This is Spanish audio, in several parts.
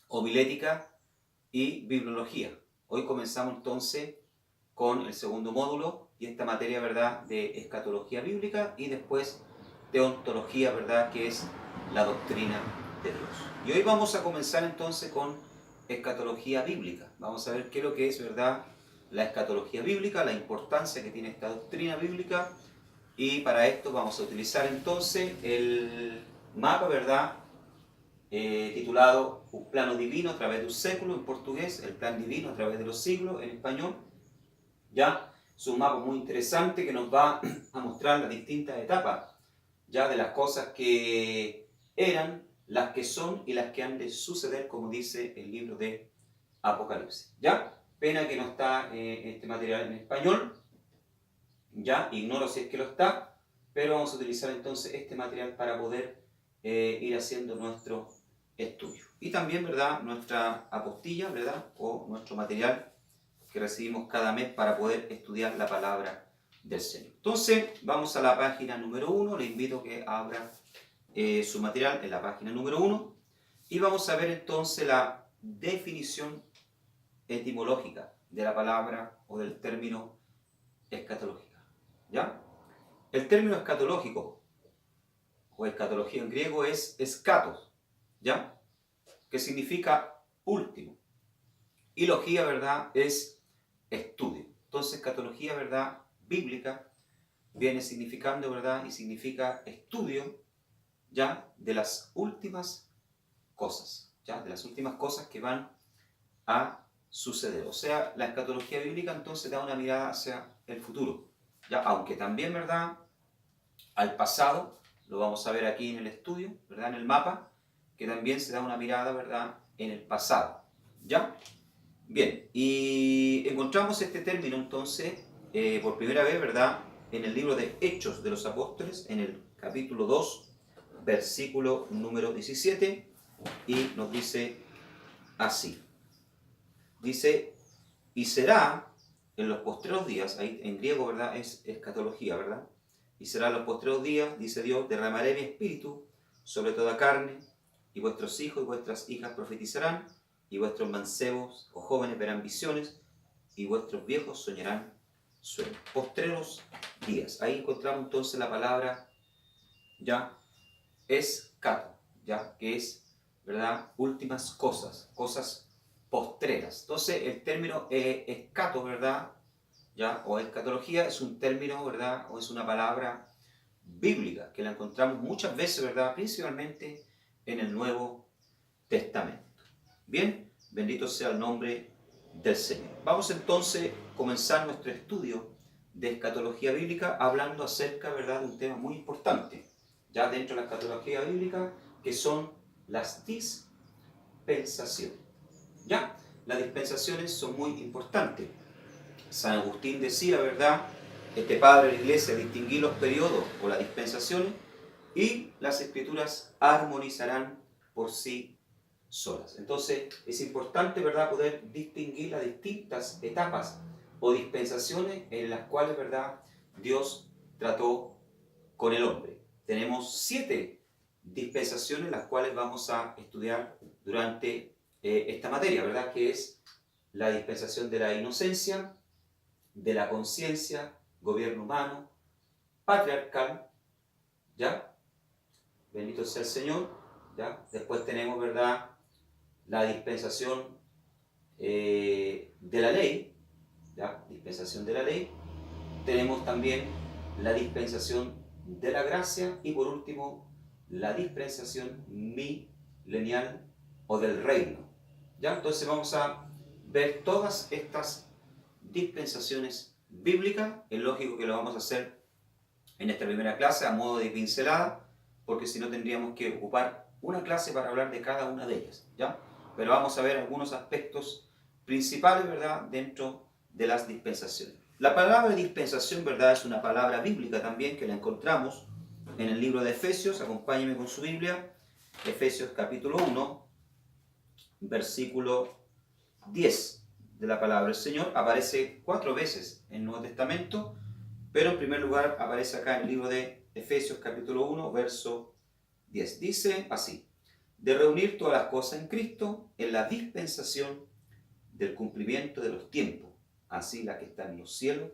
homilética y bibliología. Hoy comenzamos entonces con el segundo módulo y esta materia, ¿verdad?, de escatología bíblica y después deontología, ¿verdad?, que es la doctrina de Dios. Y hoy vamos a comenzar entonces con escatología bíblica. Vamos a ver qué es lo que es, ¿verdad?, la escatología bíblica, la importancia que tiene esta doctrina bíblica, y para esto vamos a utilizar entonces el mapa, ¿verdad?, titulado Un plano divino a través de un século en portugués, el plan divino a través de los siglos en español. Ya es un mapa muy interesante que nos va a mostrar las distintas etapas ya de las cosas que eran, las que son y las que han de suceder, como dice el libro de Apocalipsis. Ya, pena que no está este material en español, ya, ignoro si es que lo está, pero vamos a utilizar entonces este material para poder ir haciendo nuestro estudio. Y también, ¿verdad?, nuestra apostilla, ¿verdad?, o nuestro material que recibimos cada mes para poder estudiar la palabra del Señor. Entonces, vamos a la página número 1. Le invito a que abra su material en la página número 1 y vamos a ver entonces la definición etimológica de la palabra o del término escatológica. ¿Ya? El término escatológico o escatología en griego es escatos, ¿ya?, que significa último. Y logía, ¿verdad?, es estudio. Entonces, escatología, ¿verdad?, bíblica viene significando, ¿verdad?, y significa estudio, ¿ya?, de las últimas cosas, ¿ya?, de las últimas cosas que van a suceder. O sea, la escatología bíblica entonces da una mirada hacia el futuro, ¿ya?, aunque también, ¿verdad?, al pasado, lo vamos a ver aquí en el estudio, ¿verdad?, en el mapa, que también se da una mirada, ¿verdad?, en el pasado, ¿ya? Bien, y encontramos este término entonces por primera vez, ¿verdad?, en el libro de Hechos de los Apóstoles, en el capítulo 2, versículo número 17, y nos dice así. Dice, y será en los postreros días, ahí en griego, ¿verdad?, es escatología, ¿verdad? Y será en los postreros días, dice Dios, derramaré mi espíritu sobre toda carne, y vuestros hijos y vuestras hijas profetizarán, y vuestros mancebos o jóvenes verán visiones, y vuestros viejos soñarán sueños. Postreros días. Ahí encontramos entonces la palabra ya escato, ya, que es, ¿verdad?, últimas cosas, cosas postreras. Entonces el término escato, ¿verdad?, ya, o escatología es un término, ¿verdad?, o es una palabra bíblica que la encontramos muchas veces, ¿verdad?, principalmente en el Nuevo Testamento. Bien, bendito sea el nombre del Señor. Vamos entonces a comenzar nuestro estudio de escatología bíblica hablando acerca, ¿verdad?, de un tema muy importante ya dentro de la escatología bíblica, que son las dispensaciones. Ya, las dispensaciones son muy importantes. San Agustín decía, ¿verdad?, este padre de la iglesia, distinguir los periodos o las dispensaciones y las escrituras armonizarán por sí solas. Entonces es importante, ¿verdad?, poder distinguir las distintas etapas o dispensaciones en las cuales, ¿verdad?, Dios trató con el hombre. Tenemos 7 dispensaciones las cuales vamos a estudiar durante esta materia, ¿verdad?, que es la dispensación de la inocencia, de la conciencia, gobierno humano, patriarcal, ¿ya? Bendito sea el Señor, ¿ya? Después tenemos, ¿verdad?, la dispensación de la ley, ¿ya?, dispensación de la ley. Tenemos también la dispensación de la gracia y por último la dispensación milenial o del reino, ¿ya? Entonces vamos a ver todas estas dispensaciones bíblicas. Es lógico que lo vamos a hacer en esta primera clase a modo de pincelada, porque si no tendríamos que ocupar una clase para hablar de cada una de ellas, ¿ya? Pero vamos a ver algunos aspectos principales, ¿verdad?, dentro de las dispensaciones. La palabra dispensación, ¿verdad?, es una palabra bíblica también que la encontramos en el libro de Efesios. Acompáñenme con su Biblia. Efesios capítulo 1, versículo 10 de la palabra del Señor. Aparece 4 veces en el Nuevo Testamento, pero en primer lugar aparece acá en el libro de Efesios capítulo 1, verso 10. Dice así: de reunir todas las cosas en Cristo en la dispensación del cumplimiento de los tiempos, así las que están en los cielos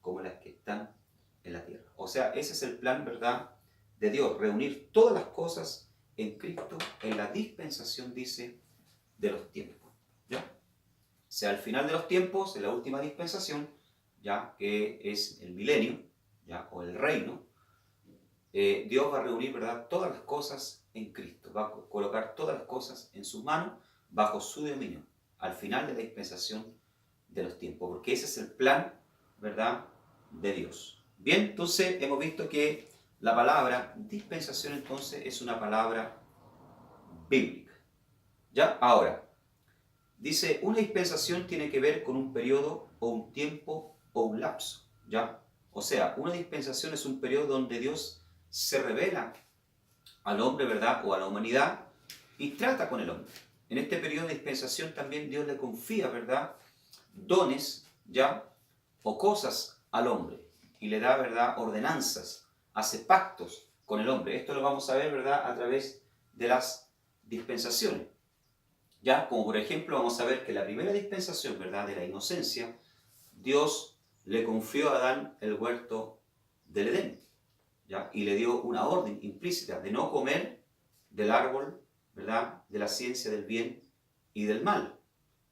como las que están en la tierra. O sea, ese es el plan, ¿verdad?, de Dios, reunir todas las cosas en Cristo en la dispensación, dice, de los tiempos. ¿Ya? O sea, al final de los tiempos, en la última dispensación, ya que es el milenio, ya, o el reino, Dios va a reunir, ¿verdad?, todas las cosas en Cristo, va a colocar todas las cosas en sus manos bajo su dominio, al final de la dispensación de los tiempos, porque ese es el plan, ¿verdad?, de Dios. Bien, entonces hemos visto que la palabra dispensación entonces es una palabra bíblica. ¿Ya? Ahora, dice, una dispensación tiene que ver con un periodo o un tiempo o un lapso. ¿Ya? O sea, una dispensación es un periodo donde Dios se revela al hombre, ¿verdad?, o a la humanidad y trata con el hombre. En este periodo de dispensación también Dios le confía, ¿verdad?, dones, ¿ya?, o cosas al hombre y le da, ¿verdad?, ordenanzas, hace pactos con el hombre. Esto lo vamos a ver, ¿verdad?, a través de las dispensaciones. Ya, como por ejemplo, vamos a ver que la primera dispensación, ¿verdad?, de la inocencia, Dios le confió a Adán el huerto del Edén, ¿ya?, y le dio una orden implícita de no comer del árbol, ¿verdad?, de la ciencia del bien y del mal,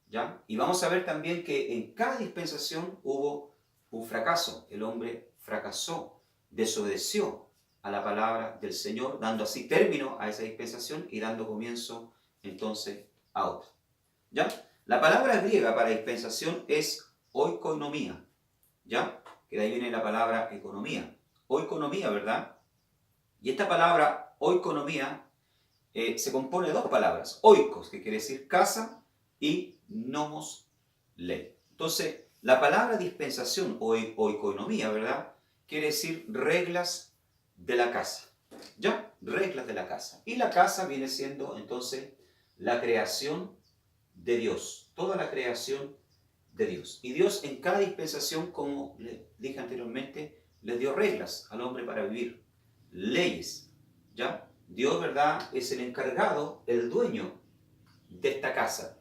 ¿ya? Y vamos a ver también que en cada dispensación hubo un fracaso. El hombre fracasó, desobedeció a la palabra del Señor, dando así término a esa dispensación y dando comienzo entonces a otra. ¿Ya? La palabra griega para dispensación es oikonomía, ¿ya? Que de ahí viene la palabra economía. Oikonomía, ¿verdad? Y esta palabra oikonomía se compone de dos palabras. Oikos, que quiere decir casa, y nomos, ley. Entonces, la palabra dispensación o oikonomía, ¿verdad?, quiere decir reglas de la casa. ¿Ya? Reglas de la casa. Y la casa viene siendo entonces la creación de Dios. Toda la creación de Dios. Y Dios en cada dispensación, como le dije anteriormente, le dio reglas al hombre para vivir. Leyes. ¿Ya? Dios, ¿verdad?, es el encargado, el dueño de esta casa.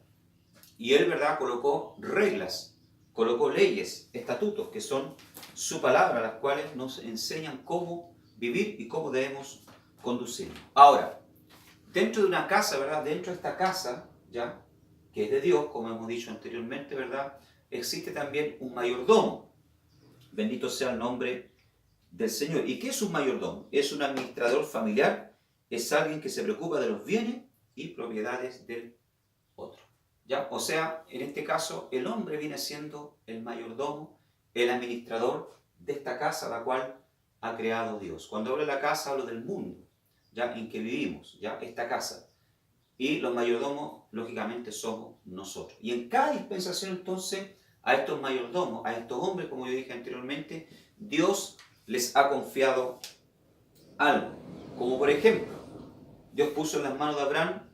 Y Él, ¿verdad?, colocó reglas, colocó leyes, estatutos, que son su palabra, las cuales nos enseñan cómo vivir y cómo debemos conducirnos. Ahora, dentro de una casa, ¿verdad?, dentro de esta casa, ¿ya?, que es de Dios, como hemos dicho anteriormente, ¿verdad?, existe también un mayordomo. Bendito sea el nombre del Señor. ¿Y qué es un mayordomo? Es un administrador familiar, es alguien que se preocupa de los bienes y propiedades del otro. ¿Ya? O sea, en este caso, el hombre viene siendo el mayordomo, el administrador de esta casa, la cual ha creado Dios. Cuando hablo de la casa, hablo del mundo, ¿ya?, en que vivimos, ¿ya?, esta casa. Y los mayordomos, lógicamente, somos nosotros. Y en cada dispensación, entonces, a estos mayordomos, a estos hombres, como yo dije anteriormente, Dios les ha confiado algo. Como por ejemplo, Dios puso en las manos de Abraham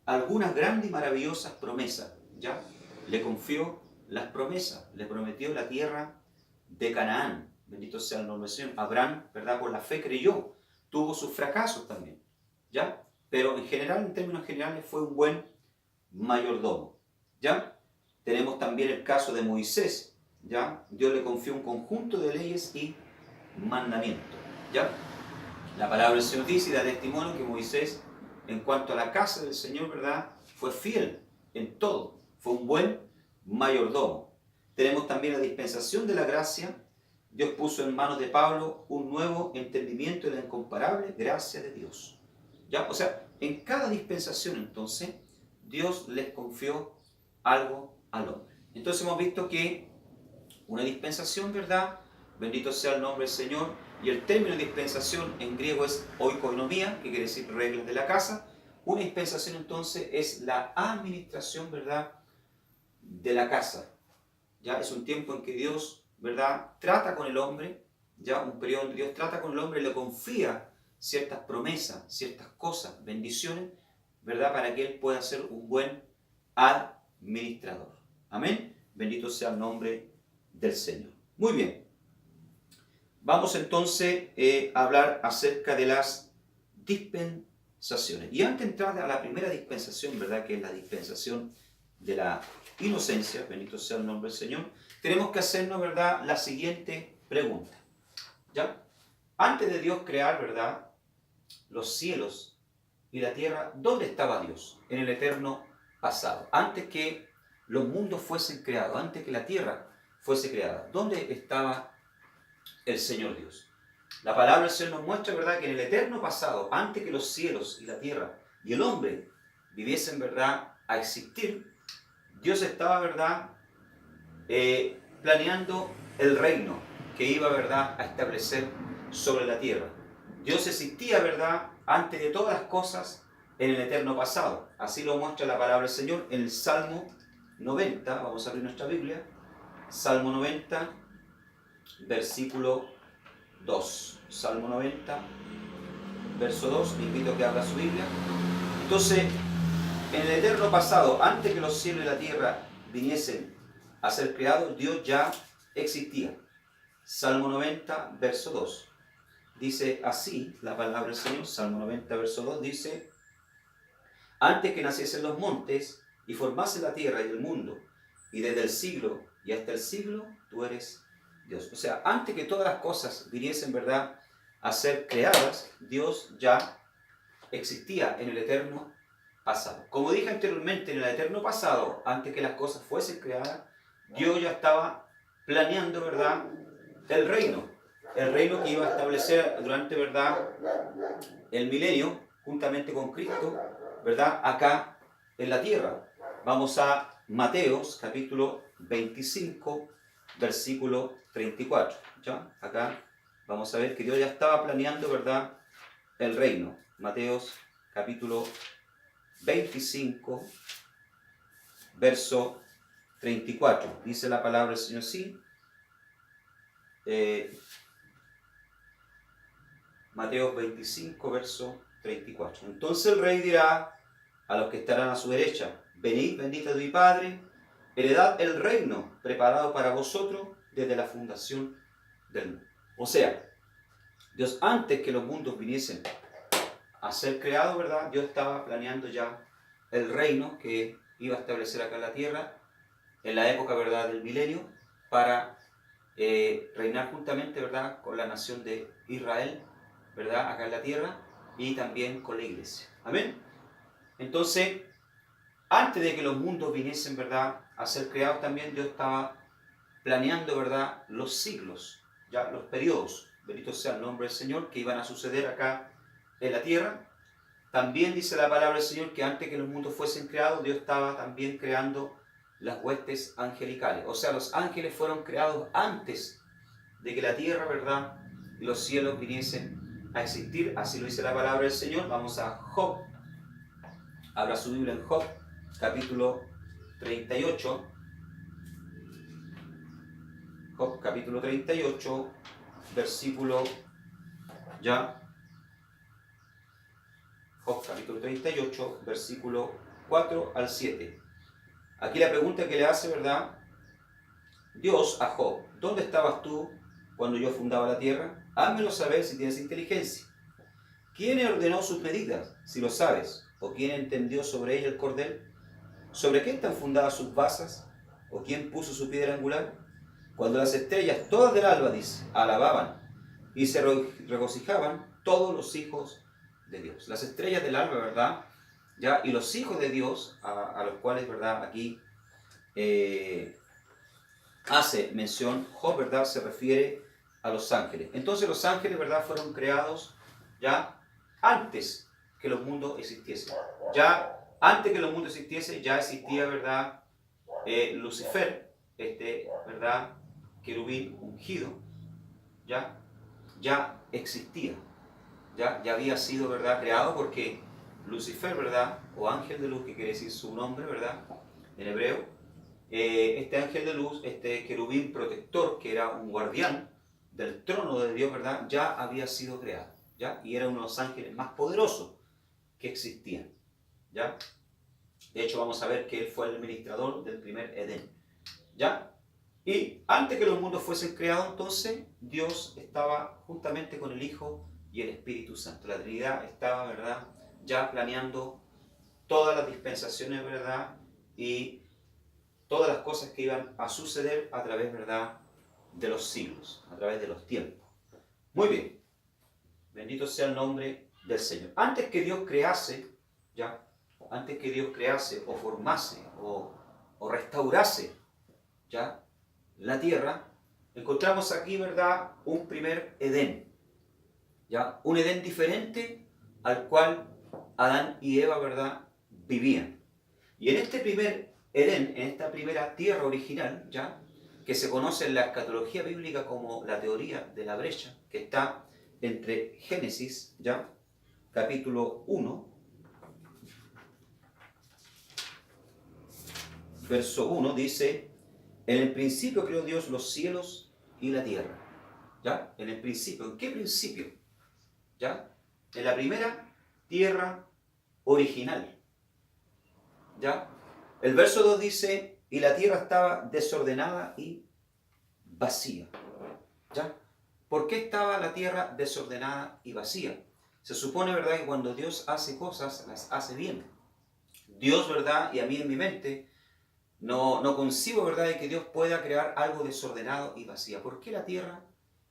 algunas grandes y maravillosas promesas, ¿ya? Le confió las promesas, le prometió la tierra de Canaán. Bendito sea el nombre del Señor. Abraham, ¿verdad?, por la fe creyó, tuvo sus fracasos también, ¿ya? Pero en general, en términos generales, fue un buen mayordomo, ¿ya? Tenemos también el caso de Moisés, ¿ya? Dios le confió un conjunto de leyes y mandamientos, ¿ya? La palabra del Señor dice y da testimonio que Moisés, en cuanto a la casa del Señor, ¿verdad?, fue fiel en todo, fue un buen mayordomo. Tenemos también la dispensación de la gracia. Dios puso en manos de Pablo un nuevo entendimiento de la incomparable gracia de Dios. ¿Ya? O sea, en cada dispensación, entonces, Dios les confió algo al hombre. Entonces hemos visto que una dispensación, ¿verdad?, bendito sea el nombre del Señor, y el término dispensación en griego es oikonomía, que quiere decir reglas de la casa. Una dispensación entonces es la administración, ¿verdad?, de la casa. Ya es un tiempo en que Dios, ¿verdad?, trata con el hombre, ya un periodo donde Dios trata con el hombre y le confía ciertas promesas, ciertas cosas, bendiciones, ¿verdad?, para que él pueda ser un buen administrador. Amén. Bendito sea el nombre del Señor. Muy bien. Vamos entonces a hablar acerca de las dispensaciones. dispensaciones. Y antes de entrar a la primera dispensación, ¿verdad? Que es la dispensación de la inocencia, bendito sea el nombre del Señor, tenemos que hacernos, ¿verdad?, la siguiente pregunta. ¿Ya? Antes de Dios crear, ¿verdad?, los cielos y la tierra, ¿dónde estaba Dios? En el eterno pasado. Antes que los mundos fuesen creados, antes que la tierra fuese creada, ¿dónde estaba el Señor Dios? La palabra del Señor nos muestra, ¿verdad?, que en el eterno pasado, antes que los cielos y la tierra y el hombre viviesen, ¿verdad?, a existir, Dios estaba, ¿verdad?, planeando el reino que iba, ¿verdad?, a establecer sobre la tierra. Dios existía, ¿verdad?, antes de todas las cosas en el eterno pasado. Así lo muestra la palabra del Señor en el Salmo 90. Vamos a abrir nuestra Biblia. Salmo 90, versículo 2. Salmo 90, verso 2. Le invito a que abra su Biblia. Entonces, en el eterno pasado, antes que los cielos y la tierra viniesen a ser creados, Dios ya existía. Salmo 90, verso 2. Dice así la palabra del Señor. Salmo 90, verso 2 dice: antes que naciesen los montes y formase la tierra y el mundo, y desde el siglo y hasta el siglo, tú eres Dios. O sea, antes que todas las cosas viniesen, ¿verdad?, a ser creadas, Dios ya existía en el eterno pasado. Como dije anteriormente, en el eterno pasado, antes que las cosas fuesen creadas, Dios ya estaba planeando, ¿verdad?, el reino que iba a establecer durante, ¿verdad?, el milenio, juntamente con Cristo, ¿verdad?, acá en la tierra. Vamos a Mateos, capítulo 25, versículo 34. ¿Ya? Acá vamos a ver que Dios ya estaba planeando, ¿verdad?, el reino. Mateos, capítulo 25, verso 34. Dice la palabra del Señor así. Mateo 25, verso 34. Entonces el rey dirá a los que estarán a su derecha: venid, bendito de mi Padre, heredad el reino preparado para vosotros desde la fundación del mundo. O sea, Dios, antes que los mundos viniesen a ser creados, ¿verdad?, Dios estaba planeando ya el reino que iba a establecer acá en la tierra en la época, ¿verdad?, del milenio, para reinar juntamente, ¿verdad?, con la nación de Israel, ¿verdad?, acá en la tierra, y también con la iglesia. Amén. Entonces, antes de que los mundos viniesen, ¿verdad?, a ser creados, también Dios estaba planeando, ¿verdad?, los siglos, ya los periodos, bendito sea el nombre del Señor, que iban a suceder acá en la tierra. También dice la palabra del Señor que antes que los mundos fuesen creados, Dios estaba también creando las huestes angelicales. O sea, los ángeles fueron creados antes de que la tierra, ¿verdad?, y los cielos viniesen a existir. Así lo dice la palabra del Señor. Vamos a Job. Abra su Biblia en Job, capítulo 38. Job, capítulo 38, versículo ya. Job, capítulo 38, versículo 4 al 7. Aquí la pregunta que le hace, ¿verdad?, Dios a Job: ¿dónde estabas tú cuando yo fundaba la tierra? Házmelo saber si tienes inteligencia. ¿Quién ordenó sus medidas, si lo sabes? ¿O quién entendió sobre ella el cordel? ¿Sobre qué están fundadas sus basas? ¿O quién puso su piedra angular? Cuando las estrellas, todas del alba, dice, alababan y se regocijaban todos los hijos de Dios. Las estrellas del alba, ¿verdad?, ya, y los hijos de Dios, a los cuales, ¿verdad?, aquí hace mención Job, ¿verdad?, se refiere a los ángeles. Entonces los ángeles, ¿verdad?, fueron creados ya antes que los mundos existiesen. Ya antes que los mundos existiesen, ya existía, ¿verdad?, Lucifer, ¿verdad?, querubín ungido, ya existía, ya había sido, ¿verdad?, creado, porque Lucifer, ¿verdad?, o ángel de luz, que quiere decir su nombre, ¿verdad?, en hebreo, este ángel de luz, este querubín protector, que era un guardián del trono de Dios, ¿verdad?, ya había sido creado, ¿ya? Y era uno de los ángeles más poderosos que existían, ¿ya? De hecho, vamos a ver que él fue el administrador del primer Edén, ¿ya? Y antes que los mundos fuesen creados, entonces, Dios estaba juntamente con el Hijo y el Espíritu Santo. La Trinidad estaba, ¿verdad?, ya planeando todas las dispensaciones, ¿verdad? Y todas las cosas que iban a suceder a través, ¿verdad?, de los siglos, a través de los tiempos. Muy bien, bendito sea el nombre del Señor. Antes que Dios crease, ya, antes que Dios crease o formase o restaurase, ya, la tierra, encontramos aquí, ¿verdad?, un primer Edén, ya, un Edén diferente al cual Adán y Eva, ¿verdad?, vivían. Y en este primer Edén, en esta primera tierra original, ya, que se conoce en la escatología bíblica como la teoría de la brecha, que está entre Génesis, ya, capítulo 1, verso 1, dice: en el principio creó Dios los cielos y la tierra. ¿Ya? En el principio. ¿En qué principio? ¿Ya? En la primera tierra original. ¿Ya? El verso 2 dice: y la tierra estaba desordenada y vacía. ¿Ya? ¿Por qué estaba la tierra desordenada y vacía? Se supone, ¿verdad?, que cuando Dios hace cosas, las hace bien. Dios, ¿verdad?, y a mí en mi mente, no concibo, ¿verdad?, de que Dios pueda crear algo desordenado y vacía. ¿Por qué la tierra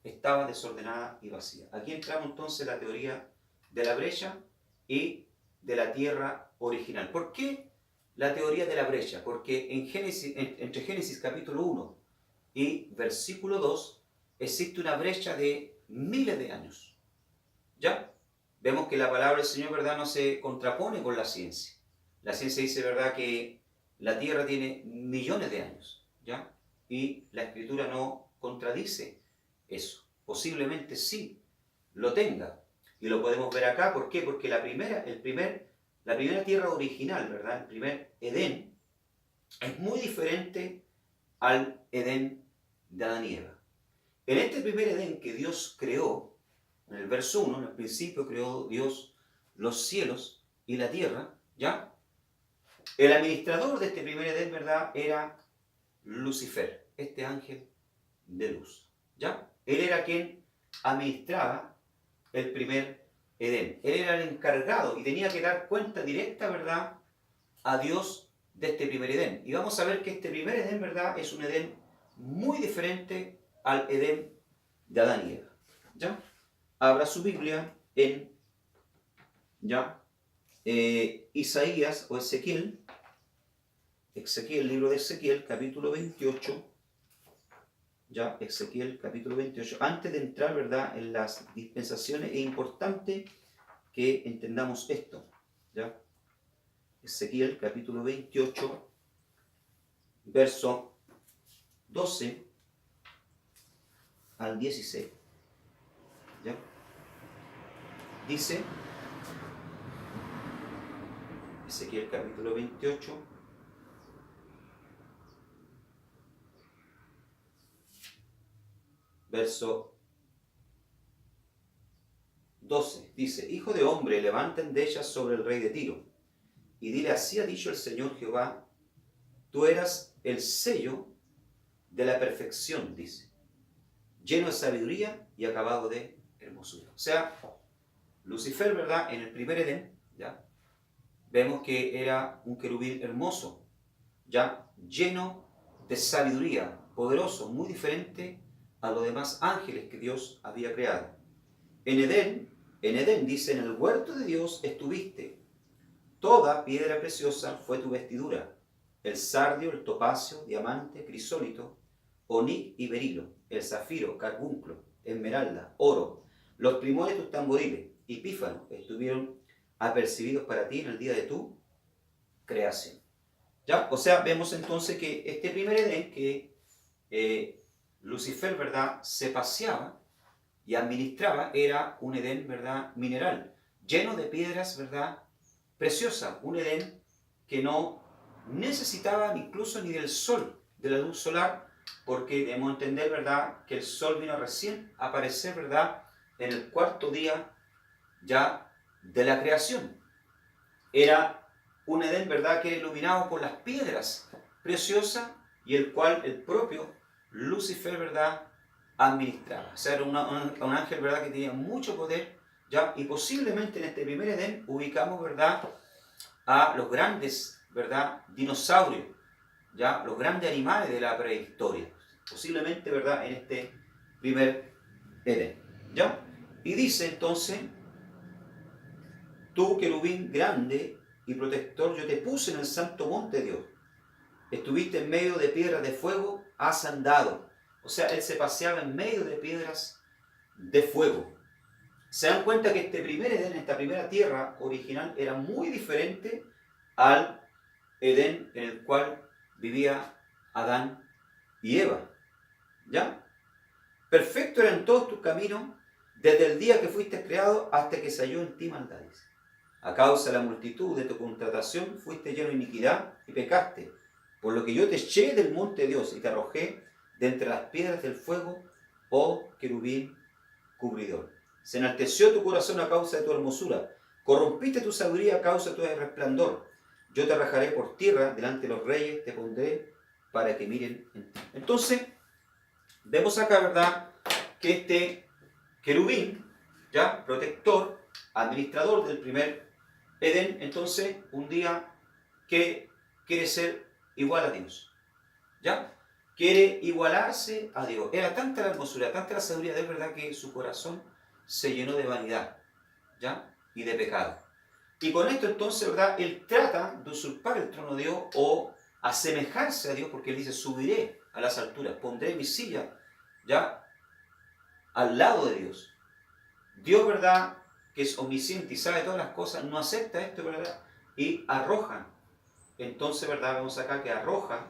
estaba desordenada y vacía? Aquí entramos entonces la teoría de la brecha y de la tierra original. ¿Por qué la teoría de la brecha? Porque en Génesis, entre Génesis capítulo 1 y versículo 2 existe una brecha de miles de años. ¿Ya? Vemos que la palabra del Señor, ¿verdad?, no se contrapone con la ciencia. La ciencia dice, ¿verdad?, que la Tierra tiene millones de años, ¿ya? Y la Escritura no contradice eso. Posiblemente sí lo tenga. Y lo podemos ver acá. ¿Por qué? Porque la primera Tierra original, ¿verdad?, el primer Edén, es muy diferente al Edén de Adán y Eva. En este primer Edén que Dios creó, en el verso 1, en el principio creó Dios los cielos y la tierra, ¿ya? El administrador de este primer Edén, ¿verdad?, era Lucifer, este ángel de luz, ¿ya? Él era quien administraba el primer Edén. Él era el encargado y tenía que dar cuenta directa, ¿verdad?, a Dios de este primer Edén. Y vamos a ver que este primer Edén, ¿verdad?, es un Edén muy diferente al Edén de Adán y Eva, ¿ya? Abra su Biblia en, ¿ya?, Isaías o Ezequiel, libro de Ezequiel, capítulo 28, ya, Ezequiel, capítulo 28. Antes de entrar, ¿verdad?, en las dispensaciones, es importante que entendamos esto, ¿ya? Ezequiel, capítulo 28, verso 12 al 16, ¿ya? Dice, Ezequiel, capítulo 28, verso 12, dice: hijo de hombre, levanta endechas sobre el rey de Tiro, y dile: así ha dicho el Señor Jehová, tú eras el sello de la perfección, dice, lleno de sabiduría y acabado de hermosura. O sea, Lucifer, ¿verdad?, en el primer Edén, ¿ya?, vemos que era un querubín hermoso, ya, lleno de sabiduría, poderoso, muy diferente a los demás ángeles que Dios había creado. En Edén dice: en el huerto de Dios estuviste, toda piedra preciosa fue tu vestidura, el sardio, el topacio, diamante, crisólito, onic y berilo, el zafiro, carbunclo, esmeralda, oro, los primores de tus tamboriles y pífano estuvieron apercibidos para ti en el día de tu creación. ¿Ya? O sea, vemos entonces que este primer Edén que Lucifer, ¿verdad?, se paseaba y administraba, era un Edén, ¿verdad?, mineral, lleno de piedras, ¿verdad?, preciosas. Un Edén que no necesitaba incluso ni del sol, de la luz solar, porque debemos entender, ¿verdad?, que el sol vino recién a aparecer, ¿verdad?, en el cuarto día ya de la creación. Era un Edén, ¿verdad?, que era iluminado por las piedras preciosas y el cual el propio Lucifer, ¿verdad?, administraba. O sea, era un ángel, ¿verdad?, que tenía mucho poder ¿ya? Y posiblemente en este primer Edén ubicamos, ¿verdad?, a los grandes, ¿verdad?, dinosaurios, ¿ya?, los grandes animales de la prehistoria, posiblemente, ¿verdad?, en este primer Edén, ¿ya? Y dice entonces, tú, querubín grande y protector, yo te puse en el santo monte de Dios. Estuviste en medio de piedras de fuego, has andado. O sea, él se paseaba en medio de piedras de fuego. Se dan cuenta que este primer Edén, esta primera tierra original, era muy diferente al Edén en el cual vivía Adán y Eva. ¿Ya? Perfecto eran todos tus caminos, desde el día que fuiste creado hasta que se halló en ti maldades. A causa de la multitud de tu contratación fuiste lleno de iniquidad y pecaste, por lo que yo te eché del monte de Dios y te arrojé de entre las piedras del fuego, oh querubín cubridor. Se enalteció tu corazón a causa de tu hermosura, corrompiste tu sabiduría a causa de tu resplandor. Yo te arrojaré por tierra, delante de los reyes te pondré para que miren en ti. Entonces, vemos acá, ¿verdad?, que este querubín, ya, protector, administrador del primer Edén, entonces, un día que quiere ser igual a Dios, ¿ya? Quiere igualarse a Dios. Era tanta la hermosura, tanta la sabiduría de él, ¿verdad?, que su corazón se llenó de vanidad, ¿ya?, y de pecado. Y con esto entonces, ¿verdad?, él trata de usurpar el trono de Dios o asemejarse a Dios, porque él dice, subiré a las alturas, pondré mi silla, ¿ya?, al lado de Dios. Dios, ¿verdad?, que es omnisciente y sabe todas las cosas, no acepta esto, ¿verdad?, y arroja. Entonces, ¿verdad?, vemos acá que arroja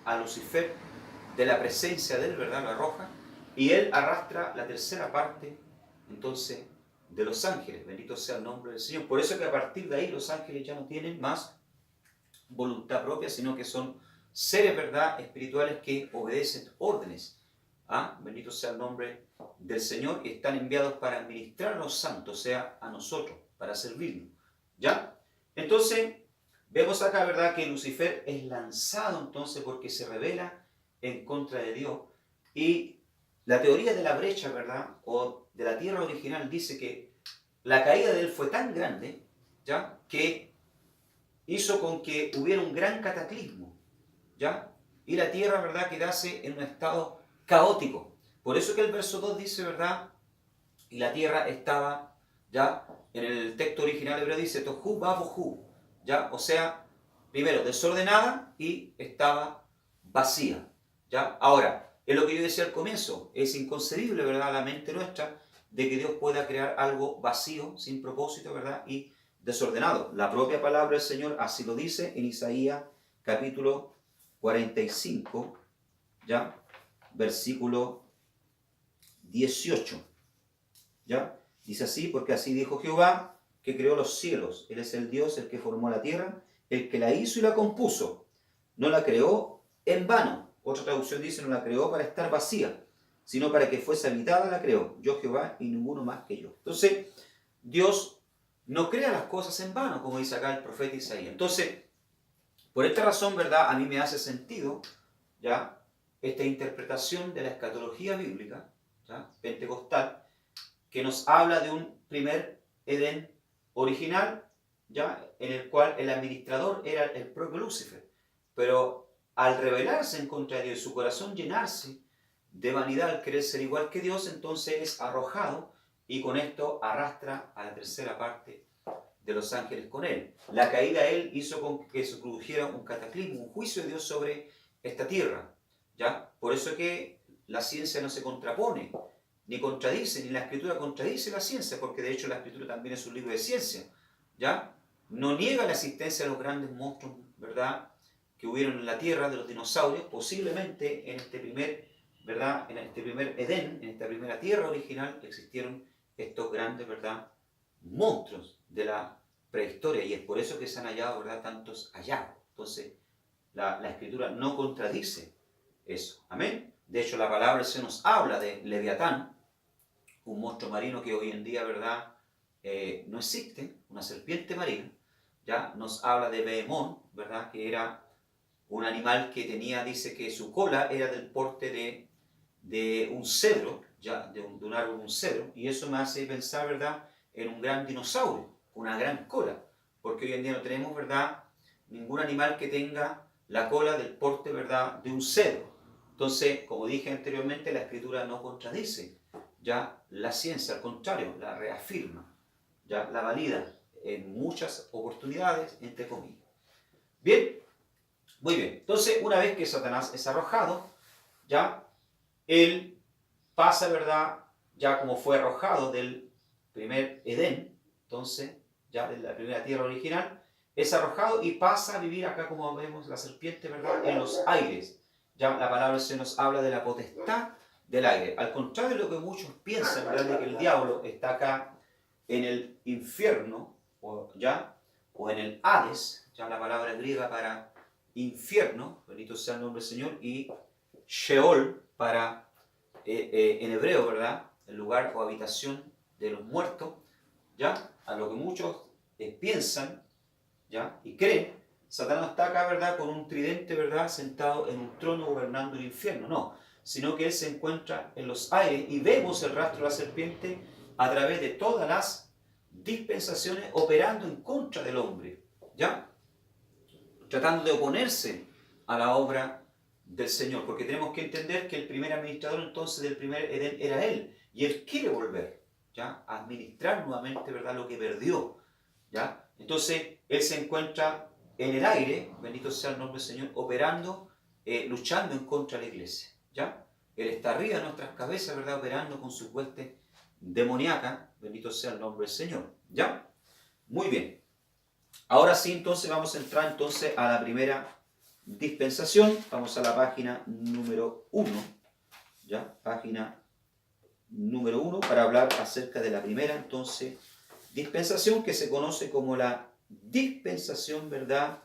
a Lucifer de la presencia de él, ¿verdad?, lo arroja, y él arrastra la tercera parte, entonces, de los ángeles. Bendito sea el nombre del Señor. Por eso que a partir de ahí los ángeles ya no tienen más voluntad propia, sino que son seres, ¿verdad?, espirituales que obedecen órdenes. ¿Ah? Bendito sea el nombre del Señor, y están enviados para administrar a los santos, o sea, a nosotros, para servirnos. ¿Ya? Entonces, vemos acá, ¿verdad?, que Lucifer es lanzado entonces porque se rebela en contra de Dios. Y la teoría de la brecha, ¿verdad?, o de la tierra original dice que la caída de él fue tan grande, ¿ya?, que hizo con que hubiera un gran cataclismo, ¿ya?, y la tierra, ¿verdad?, quedase en un estado caótico. Por eso que el verso 2 dice, ¿verdad?, y la tierra estaba, ¿ya?, en el texto original hebreo dice tohu babohu, ¿ya?, o sea, primero desordenada y estaba vacía, ¿ya? Ahora, es lo que yo decía al comienzo, es inconcebible, ¿verdad?, a la mente nuestra, de que Dios pueda crear algo vacío, sin propósito, ¿verdad?, y desordenado. La propia palabra del Señor así lo dice en Isaías capítulo 45, ¿ya?, versículo 18, ¿ya? Dice así, porque así dijo Jehová, que creó los cielos. Él es el Dios, el que formó la tierra, el que la hizo y la compuso. No la creó en vano. Otra traducción dice, no la creó para estar vacía, sino para que fuese habitada la creó. Yo Jehová y ninguno más que yo. Entonces, Dios no crea las cosas en vano, como dice acá el profeta Isaías. Entonces, por esta razón, ¿verdad?, a mí me hace sentido, ¿ya?, esta interpretación de la escatología bíblica, ¿ya?, pentecostal, que nos habla de un primer Edén original, ¿ya?, en el cual el administrador era el propio Lucifer. Pero al rebelarse en contra de Dios y su corazón llenarse de vanidad al querer ser igual que Dios, entonces es arrojado y con esto arrastra a la tercera parte de los ángeles con él. La caída de él hizo con que se produjera un cataclismo, un juicio de Dios sobre esta tierra, ¿ya? Por eso que la ciencia no se contrapone, ni contradice, ni la escritura contradice la ciencia, porque de hecho la escritura también es un libro de ciencia, ¿ya? No niega la existencia de los grandes monstruos, ¿verdad?, que hubieron en la tierra, de los dinosaurios, posiblemente en este primer, ¿verdad?, en este primer Edén, en esta primera tierra original, existieron estos grandes, ¿verdad?, monstruos de la prehistoria, y es por eso que se han hallado, ¿verdad?, tantos hallazgos. Entonces, la escritura no contradice eso. Amén. De hecho, la palabra se nos habla de Leviatán, un monstruo marino que hoy en día, ¿verdad?, no existe, una serpiente marina. Ya nos habla de Behemoth, ¿verdad?, que era un animal que tenía, dice que su cola era del porte de un cedro, ya, de un árbol, un cedro, y eso me hace pensar, ¿verdad?, en un gran dinosaurio, una gran cola, porque hoy en día no tenemos, ¿verdad?, ningún animal que tenga la cola del porte, ¿verdad?, de un cedro. Entonces, como dije anteriormente, la escritura no contradice ya la ciencia, al contrario, la reafirma, ya la valida en muchas oportunidades, entre comillas. Bien, muy bien. Entonces, una vez que Satanás es arrojado, ya él pasa, ¿verdad?, ya como fue arrojado del primer Edén, entonces, ya de la primera tierra original, es arrojado y pasa a vivir acá, como vemos, la serpiente, ¿verdad?, en los aires. Ya la palabra se nos habla de la potestad del aire. Al contrario de lo que muchos piensan, ¿verdad?, de que el diablo está acá en el infierno, o en el Hades, ya la palabra griega para infierno, bendito sea el nombre del Señor, y Sheol para, en hebreo, ¿verdad?, el lugar o habitación de los muertos, ¿ya? A lo que muchos piensan, ¿ya?, y creen, Satanás está acá, ¿verdad?, con un tridente, ¿verdad?, sentado en un trono gobernando el infierno. No, sino que él se encuentra en los aires y vemos el rastro de la serpiente a través de todas las dispensaciones operando en contra del hombre, ¿ya?, tratando de oponerse a la obra del Señor, porque tenemos que entender que el primer administrador entonces del primer Edén era Él, y Él quiere volver, ¿ya?, a administrar nuevamente, ¿verdad?, lo que perdió, ¿ya? Entonces, Él se encuentra en el aire, bendito sea el nombre del Señor, operando, luchando en contra de la iglesia, ¿ya? Él está arriba de nuestras cabezas, ¿verdad?, operando con sus huestes demoníacas, bendito sea el nombre del Señor, ¿ya? Muy bien. Ahora sí, entonces vamos a entrar entonces a la primera dispensación. Vamos a la página número 1, ¿ya? Página número 1 para hablar acerca de la primera, entonces, dispensación que se conoce como la dispensación, ¿verdad?,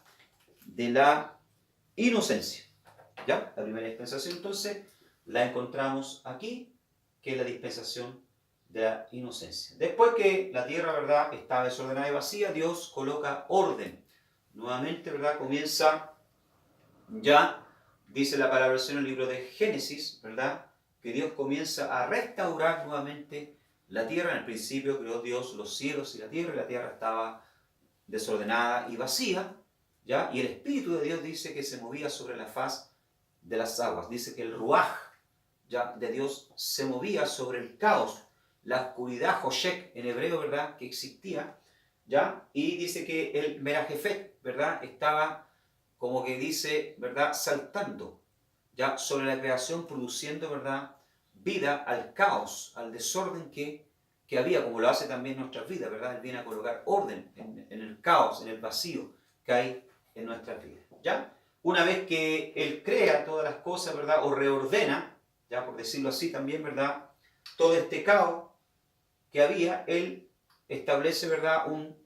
de la inocencia, ¿ya? La primera dispensación, entonces, la encontramos aquí, que es la dispensación de la inocencia. Después que la tierra, ¿verdad?, está desordenada y vacía, Dios coloca orden. Nuevamente, ¿verdad?, comienza, ya dice la palabra del Señor en el libro de Génesis, ¿verdad?, que Dios comienza a restaurar nuevamente la tierra. En el principio creó Dios los cielos y la tierra estaba desordenada y vacía, ¿ya? Y el Espíritu de Dios dice que se movía sobre la faz de las aguas. Dice que el ruaj, ¿ya?, de Dios se movía sobre el caos, la oscuridad, Hoshek en hebreo, ¿verdad?, que existía, ¿ya? Y dice que el Merajefet, ¿verdad?, estaba, como que dice, ¿verdad?, saltando, ¿ya?, sobre la creación, produciendo, ¿verdad?, vida al caos, al desorden que había, como lo hace también en nuestras vidas, ¿verdad? Él viene a colocar orden en el caos, en el vacío que hay en nuestras vidas, ¿ya? Una vez que Él crea todas las cosas, ¿verdad?, o reordena, ya por decirlo así también, ¿verdad?, todo este caos que había, Él establece, ¿verdad?, un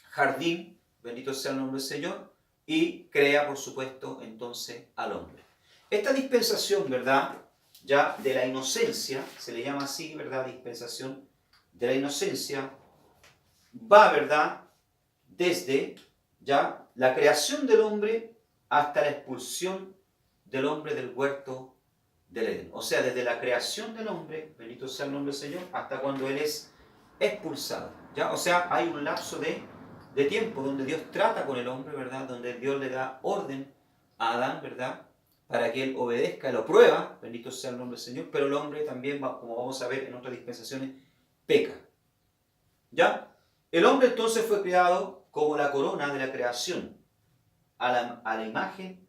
jardín, bendito sea el nombre del Señor, y crea, por supuesto, entonces al hombre. Esta dispensación, ¿verdad?, ya de la inocencia, se le llama así, ¿verdad?, dispensación de la inocencia, va, ¿verdad?, desde ya la creación del hombre hasta la expulsión del hombre del huerto del Edén. O sea, desde la creación del hombre, bendito sea el nombre del Señor, hasta cuando él es expulsado, ¿ya? O sea, hay un lapso de tiempo donde Dios trata con el hombre, ¿verdad?, donde Dios le da orden a Adán, ¿verdad?, para que él obedezca, lo prueba, bendito sea el nombre del Señor, pero el hombre también, como vamos a ver en otras dispensaciones, peca, ¿ya? El hombre entonces fue creado como la corona de la creación, a la imagen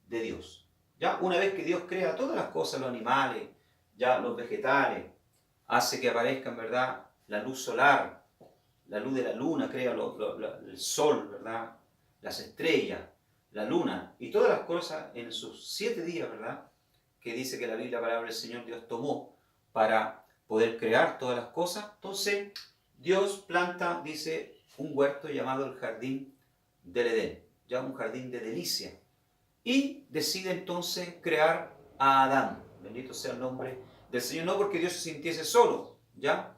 de Dios, ¿ya? Una vez que Dios crea todas las cosas, los animales, ya los vegetales, hace que aparezcan, ¿verdad?, la luz solar, la luz de la luna, crea el sol, ¿verdad?, las estrellas, la luna, y todas las cosas en sus 7 días, ¿verdad?, que dice que la Biblia, la palabra del Señor, Dios tomó para poder crear todas las cosas. Entonces, Dios planta, dice, un huerto llamado el jardín del Edén, ya un jardín de delicia, y decide entonces crear a Adán, bendito sea el nombre del Señor, no porque Dios se sintiese solo, ¿ya?,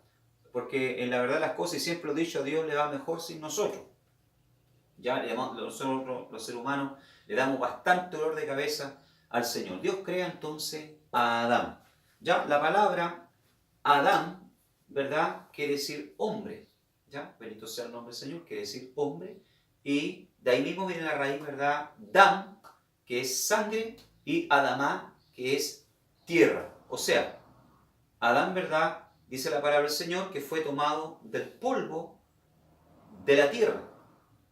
porque en la verdad las cosas, y siempre lo he dicho, a Dios le va mejor sin nosotros, ya nosotros los seres humanos le damos bastante dolor de cabeza al Señor. Dios crea entonces a Adán, ya la palabra Adán, ¿verdad? Quiere decir hombre, ¿ya? Bendito sea el nombre del Señor, quiere decir hombre. Y de ahí mismo viene la raíz, ¿verdad? Dam, que es sangre, y Adamá, que es tierra. O sea, Adán, ¿verdad? Dice la palabra del Señor que fue tomado del polvo de la tierra.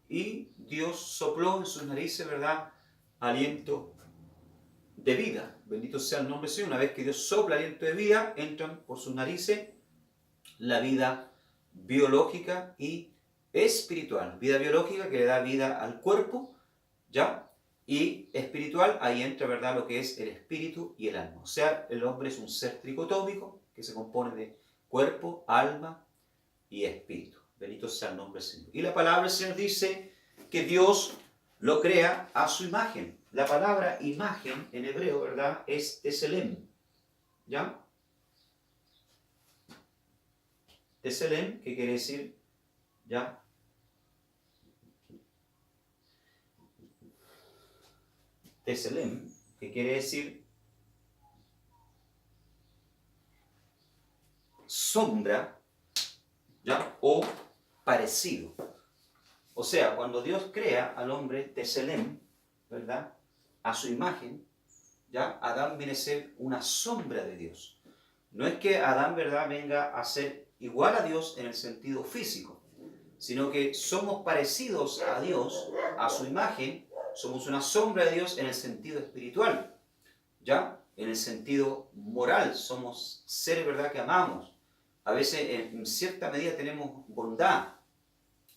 Y Dios sopló en sus narices, ¿verdad? Aliento de vida. Bendito sea el nombre del Señor. Una vez que Dios sopla aliento de vida, entran por sus narices la vida biológica y espiritual. Vida biológica que le da vida al cuerpo, ¿ya? Y espiritual, ahí entra, ¿verdad?, lo que es el espíritu y el alma. O sea, el hombre es un ser tricotómico que se compone de cuerpo, alma y espíritu. Bendito sea el nombre del Señor. Y la palabra del Señor dice que Dios lo crea a su imagen. La palabra imagen en hebreo, ¿verdad?, es teselem. ¿Ya? Teselem, que quiere decir, ¿ya? Teselem, que quiere decir sombra, ¿ya? O parecido. O sea, cuando Dios crea al hombre Teselem, ¿verdad?, a su imagen, ¿ya? Adán viene a ser una sombra de Dios. No es que Adán, ¿verdad?, venga a ser igual a Dios en el sentido físico, sino que somos parecidos a Dios, a su imagen, somos una sombra de Dios en el sentido espiritual, ¿ya? En el sentido moral, somos seres, ¿verdad?, que amamos. A veces, en cierta medida, tenemos bondad.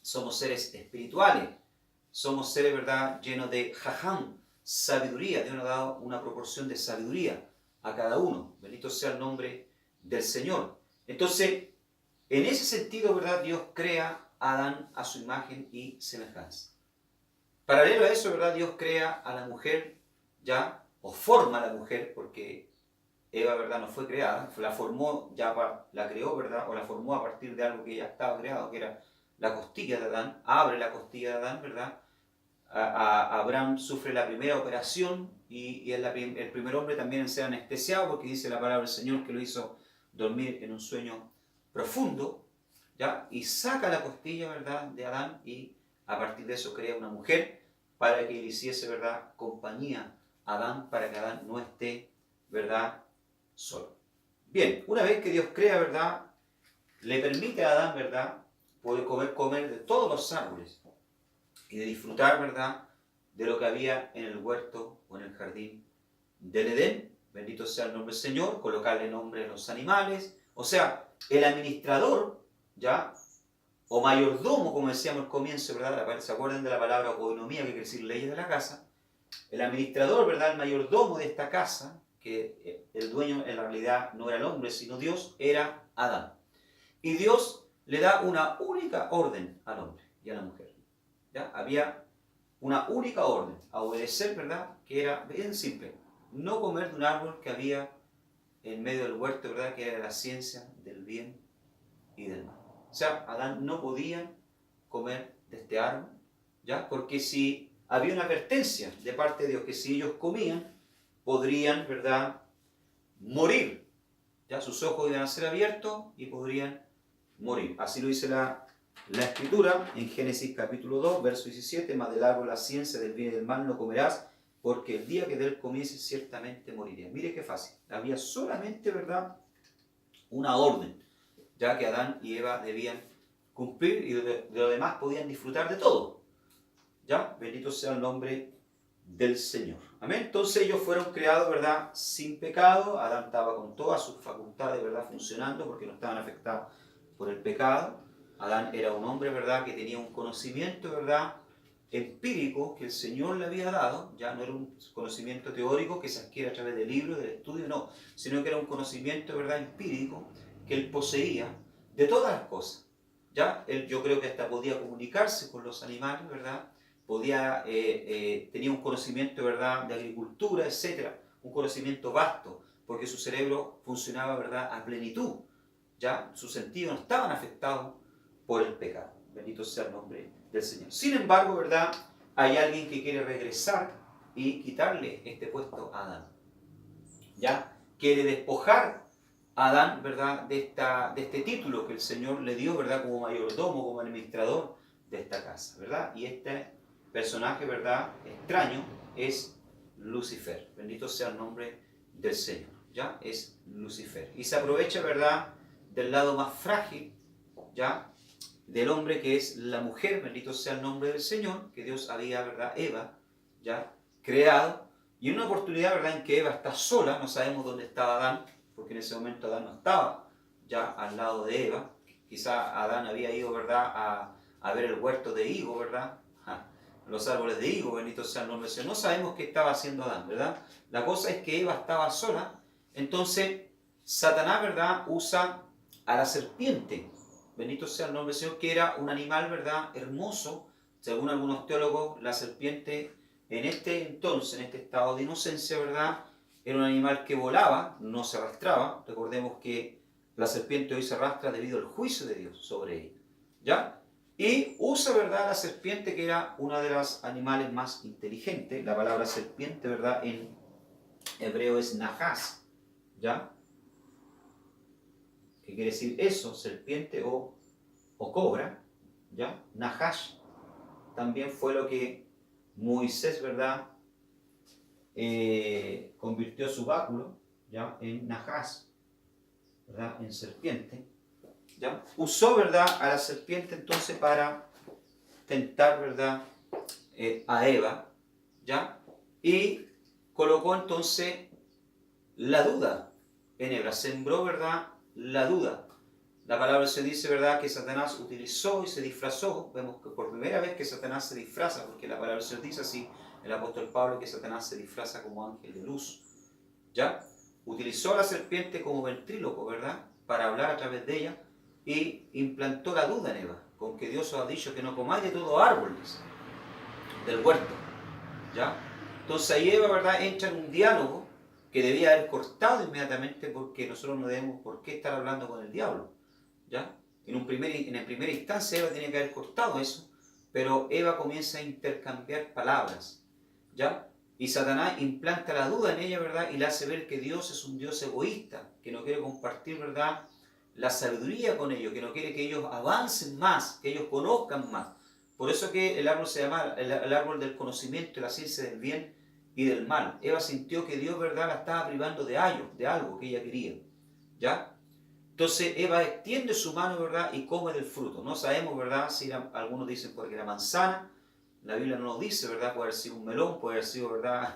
Somos seres espirituales. Somos seres, ¿verdad?, llenos de jajam, sabiduría. Dios nos ha dado una proporción de sabiduría a cada uno. Bendito sea el nombre del Señor. Entonces, en ese sentido, ¿verdad?, Dios crea a Adán a su imagen y semejanza. Paralelo a eso, ¿verdad?, Dios crea a la mujer, ¿ya? O forma a la mujer, porque Eva, ¿verdad?, no fue creada, la formó, ya la creó, ¿verdad?, o la formó a partir de algo que ya estaba creado, que era la costilla de Adán. Abre la costilla de Adán, ¿verdad? Abraham sufre la primera operación y es el primer hombre también en ser anestesiado, porque dice la palabra del Señor que lo hizo dormir en un sueño profundo, ¿ya? Y saca la costilla, ¿verdad?, de Adán, y a partir de eso crea una mujer para que le hiciese, ¿verdad?, compañía a Adán, para que Adán no esté, ¿verdad?, solo. Bien, una vez que Dios crea, ¿verdad?, le permite a Adán, ¿verdad?, poder comer de todos los árboles y de disfrutar, ¿verdad?, de lo que había en el huerto o en el jardín del Edén. Bendito sea el nombre del Señor. Colocarle nombre a los animales. O sea, el administrador, ¿ya?, o mayordomo, como decíamos al comienzo, ¿verdad? ¿Se acuerdan de la palabra oikonomía, que quiere decir leyes de la casa? El administrador, ¿verdad?, el mayordomo de esta casa, que el dueño en realidad no era el hombre, sino Dios, era Adán. Y Dios le da una única orden al hombre y a la mujer. ¿Ya? Había una única orden a obedecer, ¿verdad?, que era bien simple: no comer de un árbol que había en medio del huerto, ¿verdad?, que era la ciencia del bien y del mal. O sea, Adán no podía comer de este árbol, ¿ya?, porque si había una advertencia de parte de Dios que si ellos comían, podrían, ¿verdad?, morir. ¿Ya? Sus ojos iban a ser abiertos y podrían morir. Así lo dice la Escritura en Génesis capítulo 2, verso 17: mas del árbol la ciencia del bien y del mal no comerás, porque el día que de él comieses ciertamente morirías. Mire qué fácil. Había solamente, ¿verdad?, una orden, ya que Adán y Eva debían cumplir, y de lo demás podían disfrutar de todo. ¿Ya? Bendito sea el nombre del Señor. Amén. Entonces ellos fueron creados, ¿verdad?, sin pecado. Adán estaba con todas sus facultades, ¿verdad?, funcionando, porque no estaban afectados por el pecado. Adán era un hombre, ¿verdad?, que tenía un conocimiento, ¿verdad?, empírico que el Señor le había dado. Ya no era un conocimiento teórico que se adquiere a través del libro, del estudio, no, sino que era un conocimiento, ¿verdad?, empírico que él poseía de todas las cosas. Ya él, yo creo que hasta podía comunicarse con los animales, ¿verdad?, tenía un conocimiento, ¿verdad?, de agricultura, etc. Un conocimiento vasto, porque su cerebro funcionaba, ¿verdad?, a plenitud. Ya sus sentidos no estaban afectados por el pecado. Bendito sea el nombre del Señor. Sin embargo, ¿verdad?, hay alguien que quiere regresar y quitarle este puesto a Adán. Ya quiere despojar a Adán, ¿verdad?, de este título que el Señor le dio, ¿verdad?, como mayordomo, como administrador de esta casa, ¿verdad? Y este personaje, ¿verdad?, extraño es Lucifer. Bendito sea el nombre del Señor, ¿ya? Es Lucifer. Y se aprovecha, ¿verdad?, del lado más frágil, ¿ya?, del hombre, que es la mujer. Bendito sea el nombre del Señor, que Dios había, ¿verdad?, Eva, ¿ya?, creado. Y en una oportunidad, ¿verdad?, en que Eva está sola, no sabemos dónde estaba Adán, porque en ese momento Adán no estaba ya al lado de Eva. Quizá Adán había ido, ¿verdad?, a ver el huerto de higo, ¿verdad?, los árboles de higo, bendito sea el nombre del Señor. No sabemos qué estaba haciendo Adán, ¿verdad? La cosa es que Eva estaba sola. Entonces Satanás, ¿verdad?, usa a la serpiente, bendito sea el nombre del Señor, que era un animal, ¿verdad?, hermoso. Según algunos teólogos, la serpiente en este entonces, en este estado de inocencia, ¿verdad?, era un animal que volaba, no se arrastraba. Recordemos que la serpiente hoy se arrastra debido al juicio de Dios sobre ella, ¿ya? Y usa, ¿verdad?, la serpiente, que era una de los animales más inteligentes. La palabra serpiente, ¿verdad?, en hebreo es najas, ¿ya?, que quiere decir eso, serpiente o cobra, ¿ya? Nahash también fue lo que Moisés, ¿verdad?, convirtió su báculo, ¿ya?, en Nahash, ¿verdad?, en serpiente, ¿ya? Usó, ¿verdad?, a la serpiente entonces para tentar, ¿verdad?, a Eva, ¿ya? Y colocó entonces la duda en Eva, sembró, ¿verdad?, la duda. La palabra se dice, ¿verdad?, que Satanás utilizó y se disfrazó. Vemos que por primera vez que Satanás se disfraza, porque la palabra se dice así, el apóstol Pablo, que Satanás se disfraza como ángel de luz, ¿ya? Utilizó a la serpiente como ventríloco, ¿verdad?, para hablar a través de ella, y implantó la duda en Eva, con que Dios os ha dicho que no comáis de todo árbol del huerto, ¿ya? Entonces ahí Eva, ¿verdad?, entra en un diálogo que debía haber cortado inmediatamente, porque nosotros no debemos por qué estar hablando con el diablo, ¿ya? En primera instancia Eva tiene que haber cortado eso, pero Eva comienza a intercambiar palabras, ¿ya? Y Satanás implanta la duda en ella, ¿verdad?, y le hace ver que Dios es un Dios egoísta, que no quiere compartir, ¿verdad?, la sabiduría con ellos, que no quiere que ellos avancen más, que ellos conozcan más. Por eso que el árbol se llama el árbol del conocimiento, la ciencia del bien y del mal. Eva sintió que Dios, ¿verdad?, la estaba privando de algo que ella quería, ¿ya? Entonces Eva extiende su mano, ¿verdad?, y come del fruto. No sabemos, ¿verdad?, si algunos dicen porque era manzana. La Biblia no nos dice, ¿verdad? Puede haber sido un melón, puede haber sido, ¿verdad?,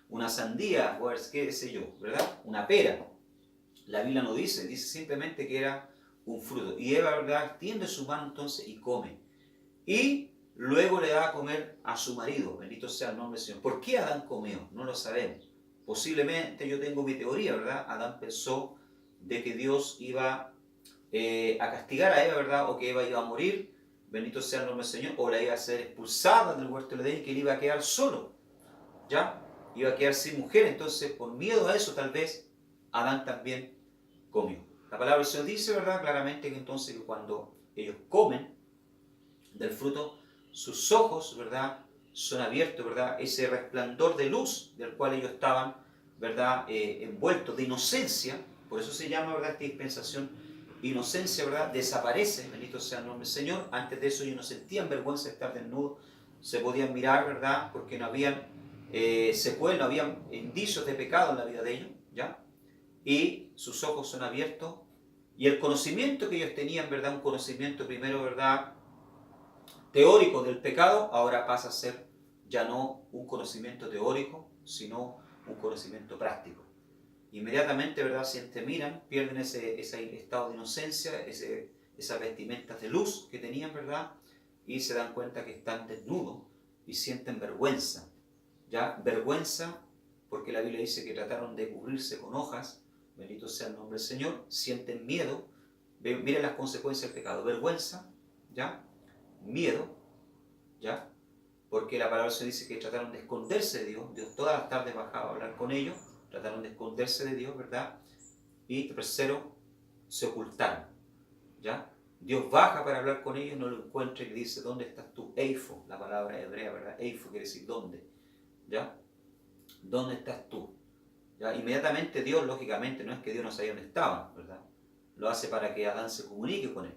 una sandía, puede haber, qué sé yo, ¿verdad?, una pera. La Biblia no dice, dice simplemente que era un fruto. Y Eva, ¿verdad?, extiende su mano entonces y come. Y luego le da a comer a su marido, bendito sea el nombre del Señor. ¿Por qué Adán comió? No lo sabemos. Posiblemente, yo tengo mi teoría, ¿verdad? Adán pensó de que Dios iba a castigar a Eva, ¿verdad?, o que Eva iba a morir, bendito sea el nombre del Señor, o la iba a ser expulsada del huerto del Edén, que él iba a quedar solo, ¿ya? Iba a quedar sin mujer. Entonces, por miedo a eso, tal vez, Adán también comió. La palabra del Señor dice, ¿verdad?, claramente, que entonces que cuando ellos comen del fruto, sus ojos, ¿verdad?, son abiertos, ¿verdad?, ese resplandor de luz del cual ellos estaban, ¿verdad?, envueltos de inocencia. Por eso se llama, ¿verdad?, esta dispensación inocencia, ¿verdad?, desaparece, bendito sea el nombre del Señor. Antes de eso ellos no sentían vergüenza de estar desnudos, se podían mirar, ¿verdad?, porque no habían secuelas, no habían indicios de pecado en la vida de ellos, ¿ya? Y sus ojos son abiertos, y el conocimiento que ellos tenían, ¿verdad?, un conocimiento primero, ¿verdad?, teórico del pecado, ahora pasa a ser ya no un conocimiento teórico, sino un conocimiento práctico. Inmediatamente, ¿verdad?, si te miran, pierden ese estado de inocencia, esas vestimentas de luz que tenían, ¿verdad?, y se dan cuenta que están desnudos y sienten vergüenza, ¿ya? Vergüenza porque la Biblia dice que trataron de cubrirse con hojas, bendito sea el nombre del Señor, sienten miedo. Miren las consecuencias del pecado: vergüenza, ¿ya?, miedo, ¿ya?, porque la palabra se dice que trataron de esconderse de Dios. Dios todas las tardes bajaba a hablar con ellos, trataron de esconderse de Dios, ¿verdad? Y tercero, se ocultaron, ¿ya? Dios baja para hablar con ellos, no lo encuentra y le dice: ¿dónde estás tú? Eifo, la palabra hebrea, ¿verdad? Eifo quiere decir ¿dónde? ¿Ya? ¿Dónde estás tú? ¿Ya? Inmediatamente Dios, lógicamente, no es que Dios no sabía dónde estaban, ¿verdad? Lo hace para que Adán se comunique con él.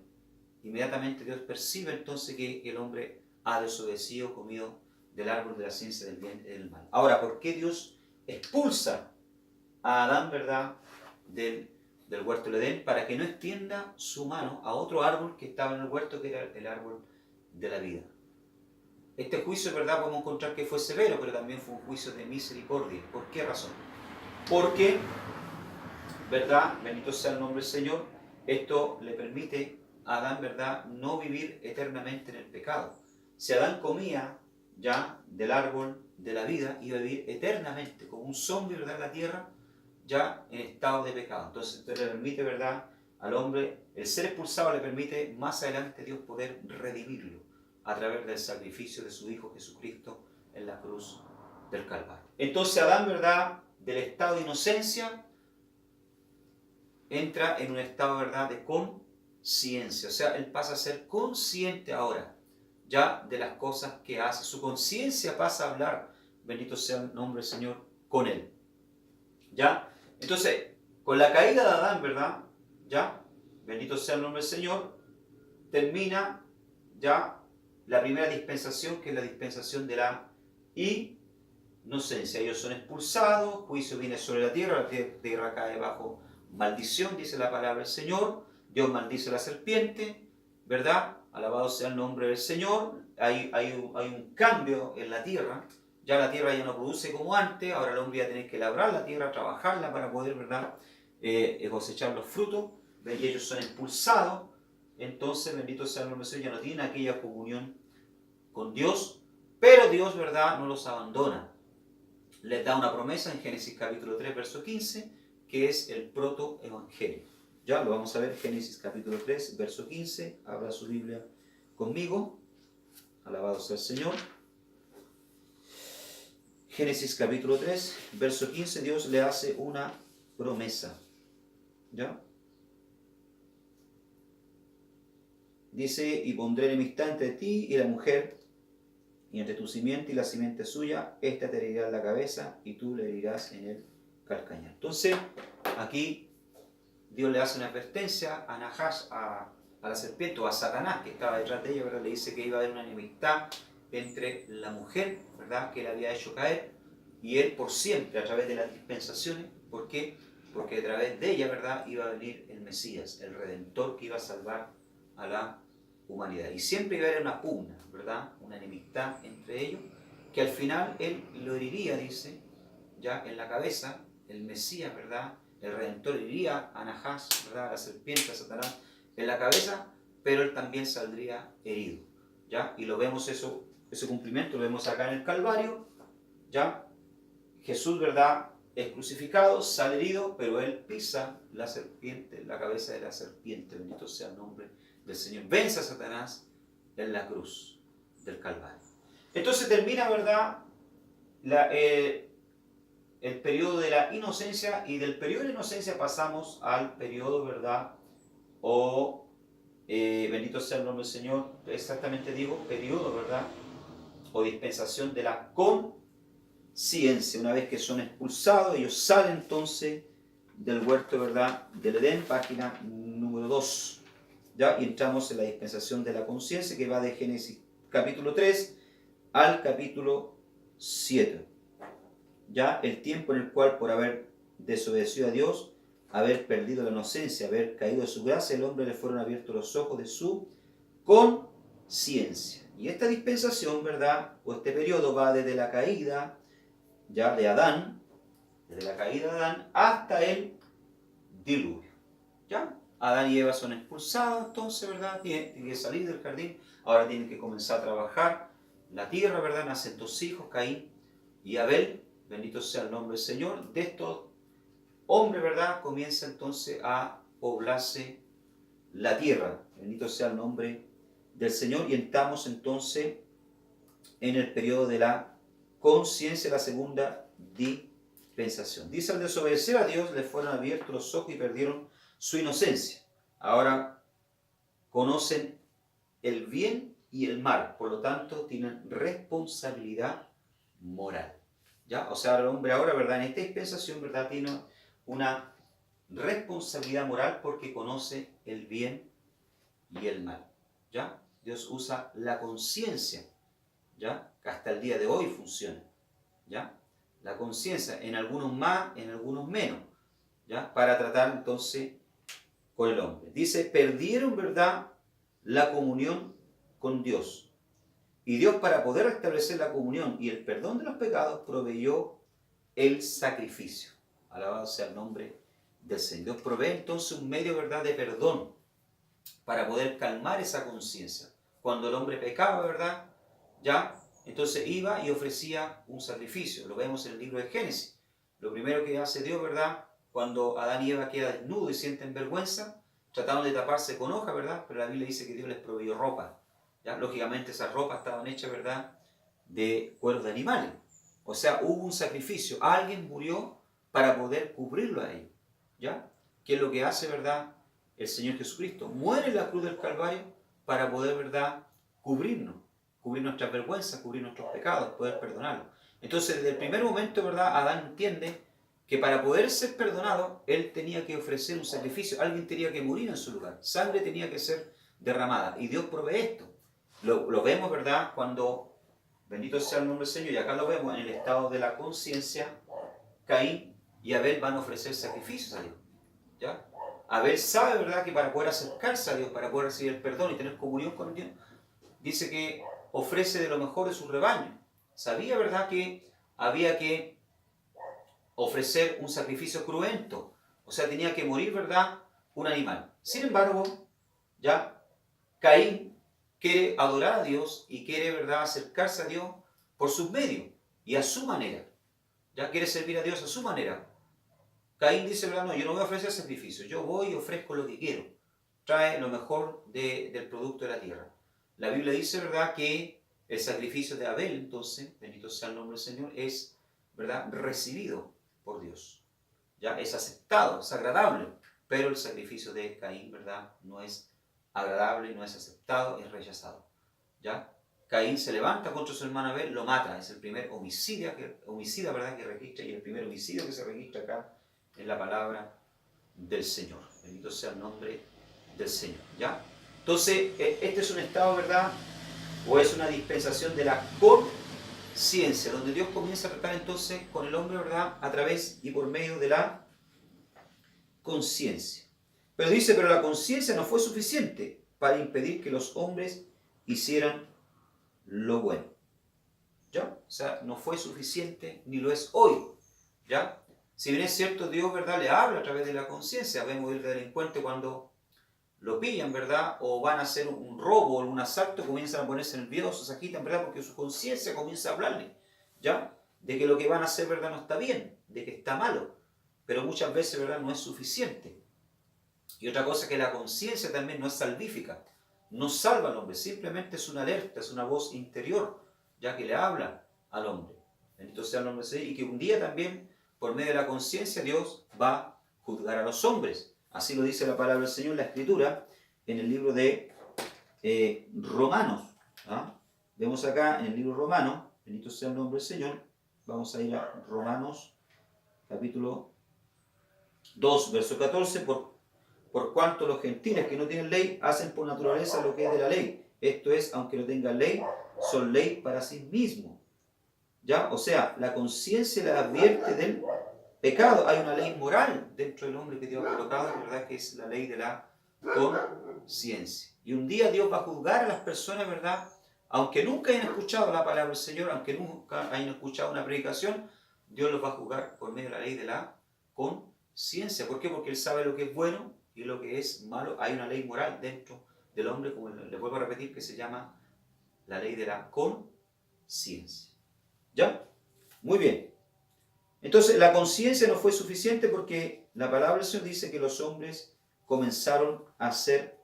Inmediatamente Dios percibe entonces que el hombre ha desobedecido, comido del árbol de la ciencia del bien y del mal. Ahora, ¿por qué Dios expulsa a Adán, ¿verdad?, del huerto del Edén? Para que no extienda su mano a otro árbol que estaba en el huerto, que era el árbol de la vida. Este juicio, ¿verdad?, podemos encontrar que fue severo, pero también fue un juicio de misericordia. ¿Por qué razón? Porque, ¿verdad?, bendito sea el nombre del Señor, esto le permite a Adán, ¿verdad?, no vivir eternamente en el pecado. Si Adán comía ya del árbol de la vida, iba a vivir eternamente como un zombie, ¿verdad?, en la tierra, ya en estado de pecado. Entonces esto le permite, ¿verdad?, al hombre, el ser expulsado le permite más adelante Dios poder redimirlo a través del sacrificio de su Hijo Jesucristo en la cruz del Calvario. Entonces Adán, ¿verdad?, del estado de inocencia entra en un estado, ¿verdad?, de conciencia. O sea, él pasa a ser consciente ahora ya de las cosas que hace. Su conciencia pasa a hablar, bendito sea el nombre del Señor, con él. ¿Ya? Entonces, con la caída de Adán, ¿verdad?, ya, bendito sea el nombre del Señor, termina ya la primera dispensación, que es la dispensación de la inocencia. Ellos son expulsados, juicio viene sobre la tierra cae bajo maldición, dice la palabra del Señor. Dios maldice a la serpiente, ¿verdad? Alabado sea el nombre del Señor. Hay un cambio en la tierra. Ya la tierra ya no produce como antes. Ahora el hombre va a tener que labrar la tierra, trabajarla para poder, ¿verdad?, cosechar los frutos. Y ellos son expulsados. Entonces, bendito sea el nombre del Señor, ya no tienen aquella comunión con Dios. Pero Dios, ¿verdad?, no los abandona. Les da una promesa en Génesis capítulo 3, verso 15, que es el protoevangelio. Ya lo vamos a ver, Génesis capítulo 3, verso 15. Abra su Biblia conmigo. Alabado sea el Señor. Génesis capítulo 3, verso 15, Dios le hace una promesa. ¿Ya? Dice, y pondré enemistad entre ti y la mujer, y entre tu simiente y la simiente suya, esta te herirá en la cabeza y tú le herirás en el calcañar. Entonces, aquí Dios le hace una advertencia a Nahash, a la serpiente, o a Satanás, que estaba detrás de ella, ¿verdad? Le dice que iba a haber una enemistad entre la mujer, ¿verdad?, que le había hecho caer, y él por siempre, a través de las dispensaciones. ¿Por qué? Porque a través de ella, ¿verdad?, iba a venir el Mesías, el Redentor, que iba a salvar a la humanidad. Y siempre iba a haber una pugna, ¿verdad?, una enemistad entre ellos, que al final él lo heriría, dice, ya en la cabeza, el Mesías, ¿verdad?, el Redentor heriría a Nahash, ¿verdad?, a la serpiente, a Satanás, en la cabeza, pero él también saldría herido, ¿ya? Y lo vemos ese cumplimiento, lo vemos acá en el Calvario, ¿ya? Jesús, ¿verdad?, es crucificado, sale herido, pero él pisa la serpiente, la cabeza de la serpiente, bendito sea el nombre del Señor. Vence a Satanás en la cruz del Calvario. Entonces termina, ¿verdad?, el periodo de la inocencia, y del periodo de la inocencia pasamos al periodo, ¿verdad?, bendito sea el nombre del Señor, exactamente digo, periodo, ¿verdad?, o dispensación de la conciencia. Una vez que son expulsados, ellos salen entonces del huerto, ¿verdad?, del Edén, página número 2. ¿Ya? Y entramos en la dispensación de la conciencia, que va de Génesis capítulo 3 al capítulo 7. Ya el tiempo en el cual, por haber desobedecido a Dios, haber perdido la inocencia, haber caído de su gracia, el hombre le fueron abiertos los ojos de su conciencia. Y esta dispensación, ¿verdad?, o este periodo va desde la caída ya de Adán, desde la caída de Adán hasta el diluvio. ¿Ya? Adán y Eva son expulsados, entonces, ¿verdad?, tienen que salir del jardín, ahora tienen que comenzar a trabajar la tierra, ¿verdad? Nacen dos hijos, Caín y Abel, bendito sea el nombre del Señor. De estos hombres, ¿verdad?, comienza entonces a poblarse la tierra, bendito sea el nombre del Señor, y entramos entonces en el periodo de la conciencia, la segunda dispensación. Dice, al desobedecer a Dios, les fueron abiertos los ojos y perdieron su inocencia. Ahora conocen el bien y el mal, por lo tanto tienen responsabilidad moral. ¿Ya? O sea, el hombre ahora, ¿verdad? En esta dispensación, ¿verdad? Tiene una responsabilidad moral porque conoce el bien y el mal. ¿Ya? Dios usa la conciencia, ¿ya? Que hasta el día de hoy funciona. ¿Ya? La conciencia, en algunos más, en algunos menos, ¿ya? Para tratar entonces con el hombre. Dice, perdieron, ¿verdad?, la comunión con Dios. Y Dios, para poder restablecer la comunión y el perdón de los pecados, proveyó el sacrificio. Alabado sea el nombre del Señor. Dios provee entonces un medio, ¿verdad?, de perdón para poder calmar esa conciencia. Cuando el hombre pecaba, ¿verdad?, ya, entonces iba y ofrecía un sacrificio. Lo vemos en el libro de Génesis. Lo primero que hace Dios, ¿verdad?, cuando Adán y Eva quedan desnudos y sienten vergüenza, trataron de taparse con hoja, ¿verdad?, pero la Biblia dice que Dios les proveyó ropa. ¿Ya? Lógicamente esas ropas estaban hechas, ¿verdad?, de cueros de animales. O sea, hubo un sacrificio. Alguien murió para poder cubrirlo a ellos. ¿Ya? ¿Qué es lo que hace, verdad, el Señor Jesucristo? Muere en la cruz del Calvario para poder, verdad, cubrirnos. Cubrir nuestras vergüenzas, cubrir nuestros pecados, poder perdonarlos. Entonces, desde el primer momento, ¿verdad?, Adán entiende que para poder ser perdonado, él tenía que ofrecer un sacrificio. Alguien tenía que morir en su lugar. Sangre tenía que ser derramada. Y Dios provee esto. Lo vemos, ¿verdad?, cuando, bendito sea el nombre del Señor, y acá lo vemos en el estado de la conciencia, Caín y Abel van a ofrecer sacrificios a Dios. ¿Ya? Abel sabe, ¿verdad?, que para poder acercarse a Dios, para poder recibir el perdón y tener comunión con Dios, dice que ofrece de lo mejor de su rebaño. Sabía, ¿verdad?, que había que ofrecer un sacrificio cruento. O sea, tenía que morir, ¿verdad?, un animal. Sin embargo, ya Caín quiere adorar a Dios y quiere, ¿verdad?, acercarse a Dios por sus medios y a su manera. Ya quiere servir a Dios a su manera. Caín dice, ¿verdad?, no, yo no voy a ofrecer sacrificio, yo voy y ofrezco lo que quiero. Trae lo mejor del producto de la tierra. La Biblia dice, ¿verdad?, que el sacrificio de Abel, entonces, bendito sea el nombre del Señor, es, ¿verdad?, recibido por Dios. Ya es aceptado, es agradable, pero el sacrificio de Caín, ¿verdad?, no es agradable, no es aceptado, es rechazado. ¿Ya? Caín se levanta contra su hermano Abel, lo mata, es el primer homicida, ¿verdad?, que registra, y el primer homicidio que se registra acá en la palabra del Señor. Bendito sea el nombre del Señor. ¿Ya? Entonces, este es un estado, ¿verdad?, o es una dispensación de la conciencia, donde Dios comienza a tratar entonces con el hombre, ¿verdad?, a través y por medio de la conciencia. Pero dice, pero la conciencia no fue suficiente para impedir que los hombres hicieran lo bueno. ¿Ya? O sea, no fue suficiente ni lo es hoy. ¿Ya? Si bien es cierto, Dios, ¿verdad?, le habla a través de la conciencia. Vemos el delincuente cuando lo pillan, ¿verdad?, o van a hacer un robo o un asalto, comienzan a ponerse nerviosos, se agitan, ¿verdad?, porque su conciencia comienza a hablarle, ¿ya?, de que lo que van a hacer, ¿verdad?, no está bien, de que está malo. Pero muchas veces, ¿verdad?, no es suficiente. Y otra cosa, que la conciencia también no es salvífica, no salva al hombre, simplemente es una alerta, es una voz interior, ya que le habla al hombre. Bendito sea el nombre de Dios. Y que un día también, por medio de la conciencia, Dios va a juzgar a los hombres. Así lo dice la palabra del Señor, la Escritura, en el libro de Romanos. ¿Ah? Vemos acá en el libro Romano, bendito sea el nombre del Señor, vamos a ir a Romanos, capítulo 2, verso 14, por cuanto los gentiles que no tienen ley hacen por naturaleza lo que es de la ley. Esto es, aunque no tengan ley, son ley para sí mismos. ¿Ya? O sea, la conciencia le advierte del pecado. Hay una ley moral dentro del hombre que Dios ha colocado, ¿verdad?, que es la ley de la conciencia. Y un día Dios va a juzgar a las personas, ¿verdad?, aunque nunca hayan escuchado la palabra del Señor, aunque nunca hayan escuchado una predicación, Dios los va a juzgar por medio de la ley de la conciencia. ¿Por qué? Porque Él sabe lo que es bueno y lo que es malo. Hay una ley moral dentro del hombre, como le vuelvo a repetir, que se llama la ley de la conciencia. ¿Ya? Muy bien. Entonces, la conciencia no fue suficiente porque la palabra del Señor dice que los hombres comenzaron a hacer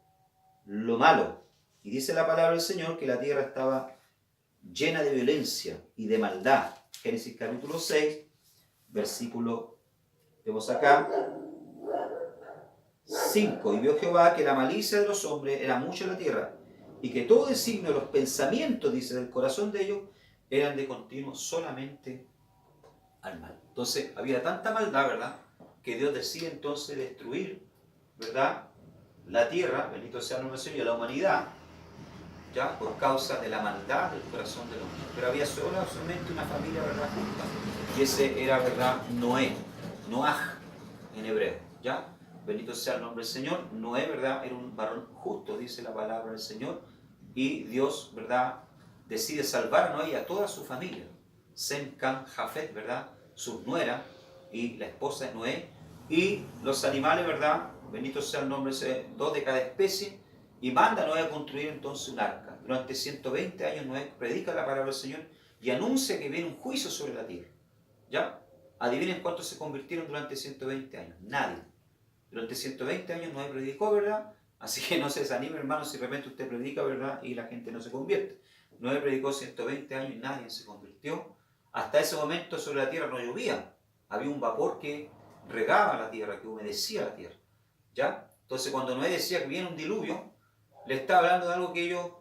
lo malo. Y dice la palabra del Señor que la tierra estaba llena de violencia y de maldad. Génesis capítulo 6, versículo, vemos acá, 5. Y vio Jehová que la malicia de los hombres era mucha en la tierra, y que todo el signo de los pensamientos, dice, del corazón de ellos, eran de continuo solamente al mal. Entonces había tanta maldad, ¿verdad?, que Dios decide entonces destruir, ¿verdad?, la tierra, bendito sea el nombre del Señor, y a la humanidad, ya, por causa de la maldad del corazón del hombre. Pero había solamente una familia, ¿verdad?, justa, y ese era, ¿verdad?, Noé, Noaj en hebreo, ¿ya? Bendito sea el nombre del Señor. Noé, ¿verdad?, era un varón justo, dice la palabra del Señor, y Dios, ¿verdad?, decide salvar a Noé y a toda su familia. Sem, Cam, Jafet, ¿verdad?, sus nueras y la esposa de Noé, y los animales, ¿verdad?, bendito sea el nombre, dos de cada especie, y manda a Noé a construir entonces un arca. Durante 120 años Noé predica la palabra del Señor y anuncia que viene un juicio sobre la tierra. ¿Ya? Adivinen cuántos se convirtieron durante 120 años. Nadie. Durante 120 años Noé predicó, ¿verdad? Así que no se desanime, hermano, si de repente usted predica, ¿verdad?, y la gente no se convierte. Noé predicó 120 años y nadie se convirtió. Hasta ese momento sobre la tierra no llovía. Había un vapor que regaba la tierra, que humedecía la tierra. ¿Ya? Entonces cuando Noé decía que viene un diluvio, le estaba hablando de algo que ellos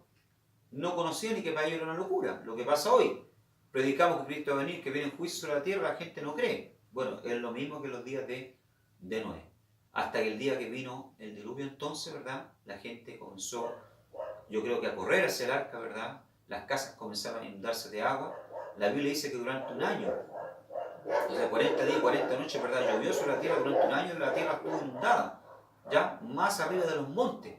no conocían y que para ellos era una locura. Lo que pasa hoy, predicamos que Cristo va a venir, que viene un juicio sobre la tierra, la gente no cree. Bueno, es lo mismo que los días de Noé. Hasta que el día que vino el diluvio entonces, ¿verdad?, la gente comenzó, yo creo que a correr hacia el arca, ¿verdad? Las casas comenzaron a inundarse de agua. La Biblia dice que durante un año, o sea, 40 días y 40 noches, ¿verdad?, llovió sobre la tierra durante un año y la tierra estuvo inundada, ya más arriba de los montes.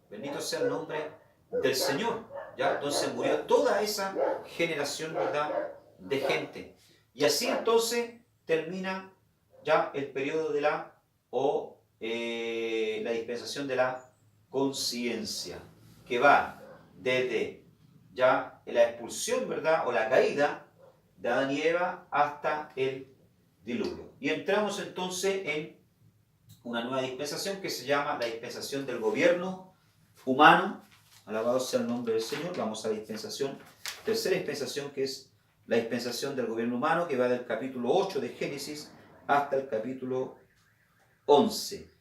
Bendito sea el nombre del Señor. ¿Ya? Entonces murió toda esa generación, ¿verdad?, de gente. Y así entonces termina ya el periodo de la dispensación de la conciencia, que va desde ya la expulsión, ¿verdad?, o la caída de Adán y Eva hasta el diluvio. Y entramos entonces en una nueva dispensación que se llama la dispensación del gobierno humano. Alabado sea el nombre del Señor. Vamos a la dispensación, tercera dispensación, que es la dispensación del gobierno humano, que va del capítulo 8 de Génesis hasta el capítulo 11.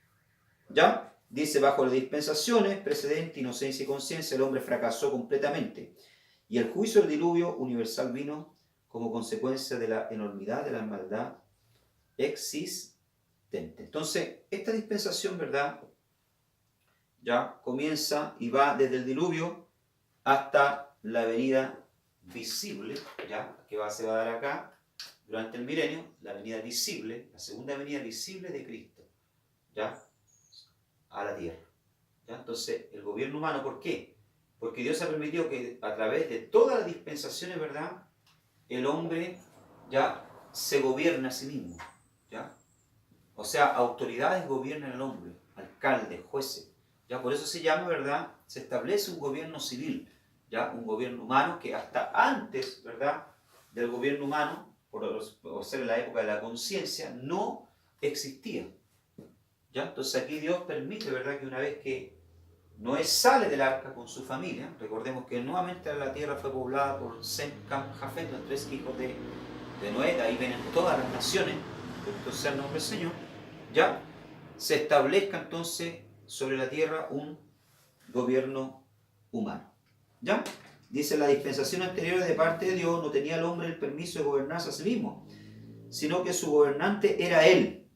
¿Ya? Dice, bajo las dispensaciones precedente, inocencia y conciencia, el hombre fracasó completamente. Y el juicio del diluvio universal vino como consecuencia de la enormidad de la maldad existente. Entonces, esta dispensación, ¿verdad?, ya comienza y va desde el diluvio hasta la venida visible, ya, que se va a dar acá durante el milenio, la venida visible, la segunda venida visible de Cristo, ya, a la tierra. ¿Ya? Entonces, el gobierno humano, ¿por qué? Porque Dios ha permitido que a través de todas las dispensaciones, ¿verdad?, el hombre ya se gobierna a sí mismo, ¿ya? O sea, autoridades gobiernan al hombre, alcaldes, jueces. Ya por eso se llama, ¿verdad?, se establece un gobierno civil, ya un gobierno humano que hasta antes, ¿verdad?, del gobierno humano, por ser en la época de la conciencia, no existía. ¿Ya? Entonces aquí Dios permite, ¿verdad?, que una vez que Noé sale del arca con su familia, recordemos que nuevamente la tierra fue poblada por Sem, Cam, Jafet, los tres hijos de Noé, de ahí vienen todas las naciones, bendito sea el nombre del Señor, ya se establezca entonces sobre la tierra un gobierno humano. ¿Ya? Dice, la dispensación anterior de parte de Dios no tenía el hombre el permiso de gobernarse a sí mismo, sino que su gobernante era él.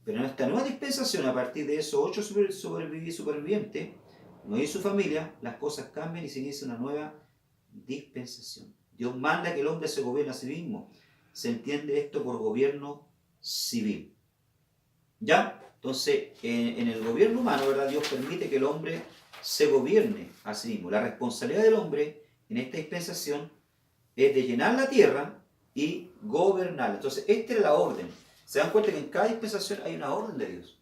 Pero en esta nueva dispensación, a partir de esos 8 supervivientes, Noé y su familia, las cosas cambian y se inicia una nueva dispensación. Dios manda que el hombre se gobierne a sí mismo. Se entiende esto por gobierno civil. ¿Ya? Entonces, en el gobierno humano, ¿verdad?, Dios permite que el hombre se gobierne a sí mismo. La responsabilidad del hombre en esta dispensación es de llenar la tierra y gobernarla. Entonces, esta es la orden. Se dan cuenta que en cada dispensación hay una orden de Dios.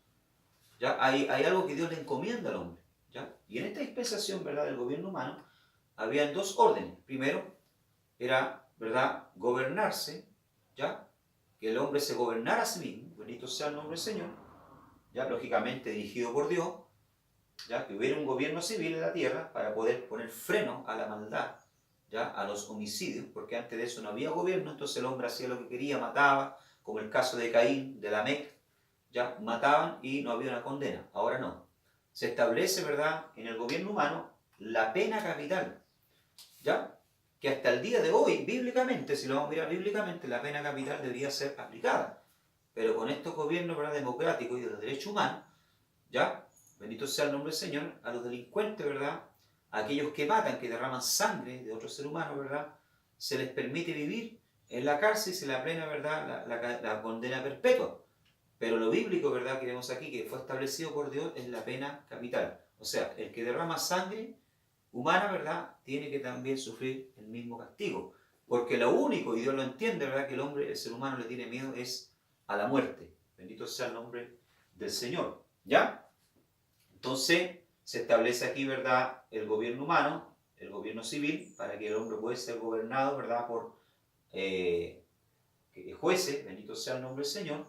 ¿Ya? Hay algo que Dios le encomienda al hombre. ¿Ya? Y en esta dispensación, ¿verdad?, del gobierno humano, habían dos órdenes. Primero, era, ¿verdad?, gobernarse, ¿ya?, que el hombre se gobernara a sí mismo, bendito sea el nombre del Señor, ya lógicamente dirigido por Dios, ya que hubiera un gobierno civil en la tierra para poder poner freno a la maldad, ya, a los homicidios, porque antes de eso no había gobierno, entonces el hombre hacía lo que quería, mataba, como el caso de Caín, de Lamec, ya mataban y no había una condena. Ahora no. Se establece, ¿verdad?, en el gobierno humano la pena capital, ¿ya? que hasta el día de hoy, bíblicamente, si lo vamos a mirar bíblicamente, la pena capital debería ser aplicada. Pero con estos gobiernos, ¿verdad?, democráticos y de los derechos humanos, ¿ya? Bendito sea el nombre del Señor, a los delincuentes, ¿verdad?, a aquellos que matan, que derraman sangre de otro ser humano, ¿verdad?, se les permite vivir en la cárcel y se les apena, ¿verdad?, la condena perpetua. Pero lo bíblico, ¿verdad?, que vemos aquí, que fue establecido por Dios, es la pena capital. O sea, el que derrama sangre humana, ¿verdad?, tiene que también sufrir el mismo castigo. Porque lo único, y Dios lo entiende, ¿verdad?, que el hombre, el ser humano le tiene miedo es a la muerte. Bendito sea el nombre del Señor. ¿Ya? Entonces, se establece aquí, ¿verdad?, el gobierno humano, el gobierno civil, para que el hombre pueda ser gobernado, ¿verdad?, por jueces, bendito sea el nombre del Señor.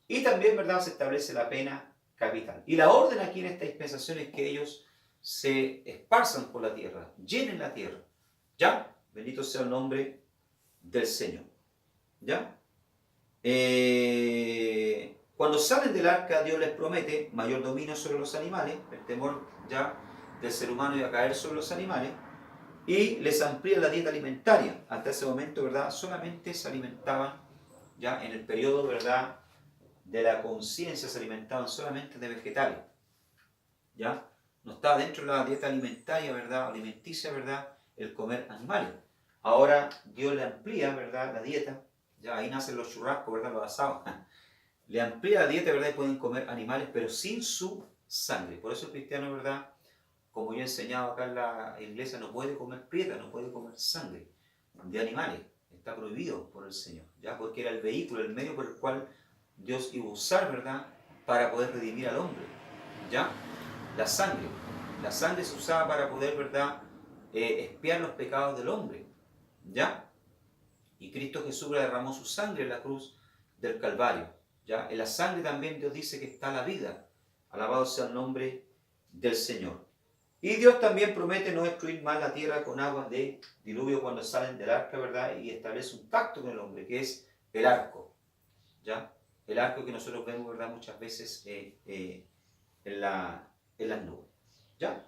Y también, ¿verdad?, se establece la pena capital. Y la orden aquí en esta dispensación es que ellos se esparzan por la tierra, llenen la tierra. ¿Ya? Bendito sea el nombre del Señor. ¿Ya? Cuando salen del arca, Dios les promete mayor dominio sobre los animales, el temor ya del ser humano iba a caer sobre los animales, y les amplía la dieta alimentaria. Hasta ese momento, ¿verdad?, solamente se alimentaban, ya en el periodo, ¿verdad?, de la conciencia, se alimentaban solamente de vegetales. ¿Ya? No estaba dentro de la dieta alimentaria, ¿verdad?, alimenticia, ¿verdad?, el comer animales. Ahora Dios le amplía, ¿verdad?, la dieta. Ya ahí nacen los churrascos, ¿verdad?, los asados. Le amplía la dieta, ¿verdad?, y pueden comer animales, pero sin su sangre. Por eso el cristiano, ¿verdad?, como yo he enseñado acá en la iglesia, no puede comer prieta, no puede comer sangre de animales. Está prohibido por el Señor, ¿ya? Porque era el vehículo, el medio por el cual Dios iba a usar, ¿verdad?, para poder redimir al hombre, ¿ya? La sangre. La sangre se usaba para poder, ¿verdad?, expiar los pecados del hombre, ¿ya? Y Cristo Jesús derramó su sangre en la cruz del Calvario, ¿ya? En la sangre también Dios dice que está la vida. Alabado sea el nombre del Señor. Y Dios también promete no destruir más la tierra con aguas de diluvio cuando salen del arca, ¿verdad? Y establece un pacto con el hombre, que es el arco, ¿ya? El arco que nosotros vemos, ¿verdad?, muchas veces en las nubes, ¿ya?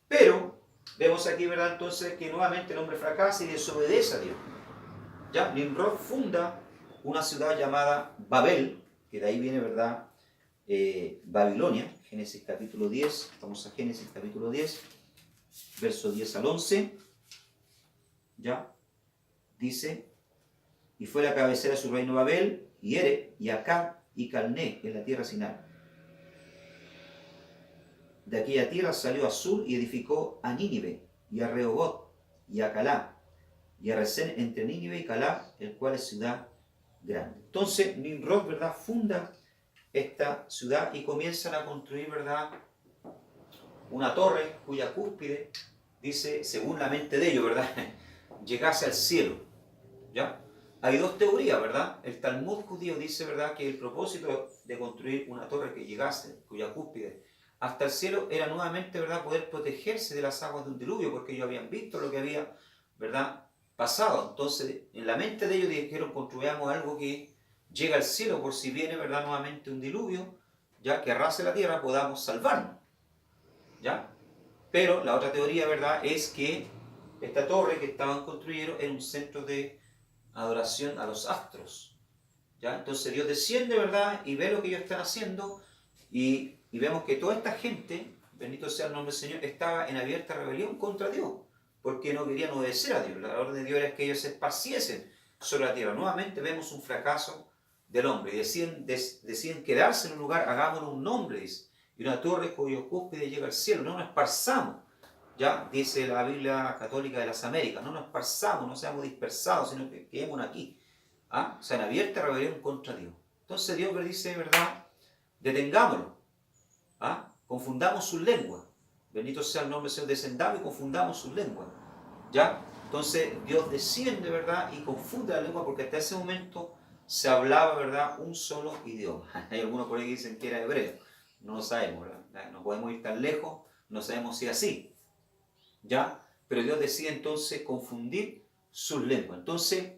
Pero vemos aquí, ¿verdad?, entonces que nuevamente el hombre fracasa y desobedece a Dios, ¿ya? Nimrod funda una ciudad llamada Babel, que de ahí viene, ¿verdad?, Babilonia. Génesis capítulo 10, vamos a Génesis capítulo 10, verso 10 al 11, ¿ya? Dice: y fue la cabecera de su reino Babel, y Ere, y Acab, y Calné, en la tierra Sinar. De aquella tierra salió a Sur y edificó a Nínive, y a Rehoboth, y a Calá, y a Resén entre Nínive y Calá, el cual es ciudad grande. Entonces Nimrod, ¿verdad?, funda esta ciudad y comienzan a construir, ¿verdad?, una torre cuya cúspide, dice, según la mente de ellos, ¿verdad?, llegase al cielo, ¿ya? Hay dos teorías, ¿verdad? El Talmud judío dice, ¿verdad?, que el propósito de construir una torre que llegase, cuya cúspide, hasta el cielo, era nuevamente, ¿verdad?, poder protegerse de las aguas de un diluvio, porque ellos habían visto lo que había, ¿verdad?, pasado. Entonces, en la mente de ellos dijeron, construyamos algo que llega al cielo por si viene, ¿verdad?, nuevamente un diluvio, ya que arrase la tierra, podamos salvarnos, ¿ya? Pero la otra teoría, ¿verdad?, es que esta torre que estaban construyendo era un centro de adoración a los astros, ¿ya? Entonces Dios desciende, ¿verdad?, y ve lo que ellos están haciendo, y vemos que toda esta gente, bendito sea el nombre del Señor, estaba en abierta rebelión contra Dios, porque no querían obedecer a Dios. La orden de Dios era que ellos se esparciesen sobre la tierra. Nuevamente vemos un fracaso del hombre, y deciden quedarse en un lugar, hagámonos un nombre, dice, y una torre cuyo cúspide llega al cielo, no nos esparzamos, ya dice la Biblia Católica de las Américas, no nos esparzamos, no seamos dispersados, sino que quedémonos aquí, ¿ah? O sea, en abierta rebelión contra Dios. Entonces Dios le dice, ¿verdad?, detengámoslo, ¿ah? Confundamos sus lenguas, bendito sea el nombre del Señor, descendamos y confundamos sus lenguas, ¿ya? Entonces Dios desciende, ¿verdad?, y confunde la lengua, porque hasta ese momento se hablaba, ¿verdad?, un solo idioma. Hay algunos por ahí que dicen que era hebreo, no lo sabemos, ¿verdad? No podemos ir tan lejos, no sabemos si es así, ¿ya? Pero Dios decide entonces confundir sus lenguas. Entonces,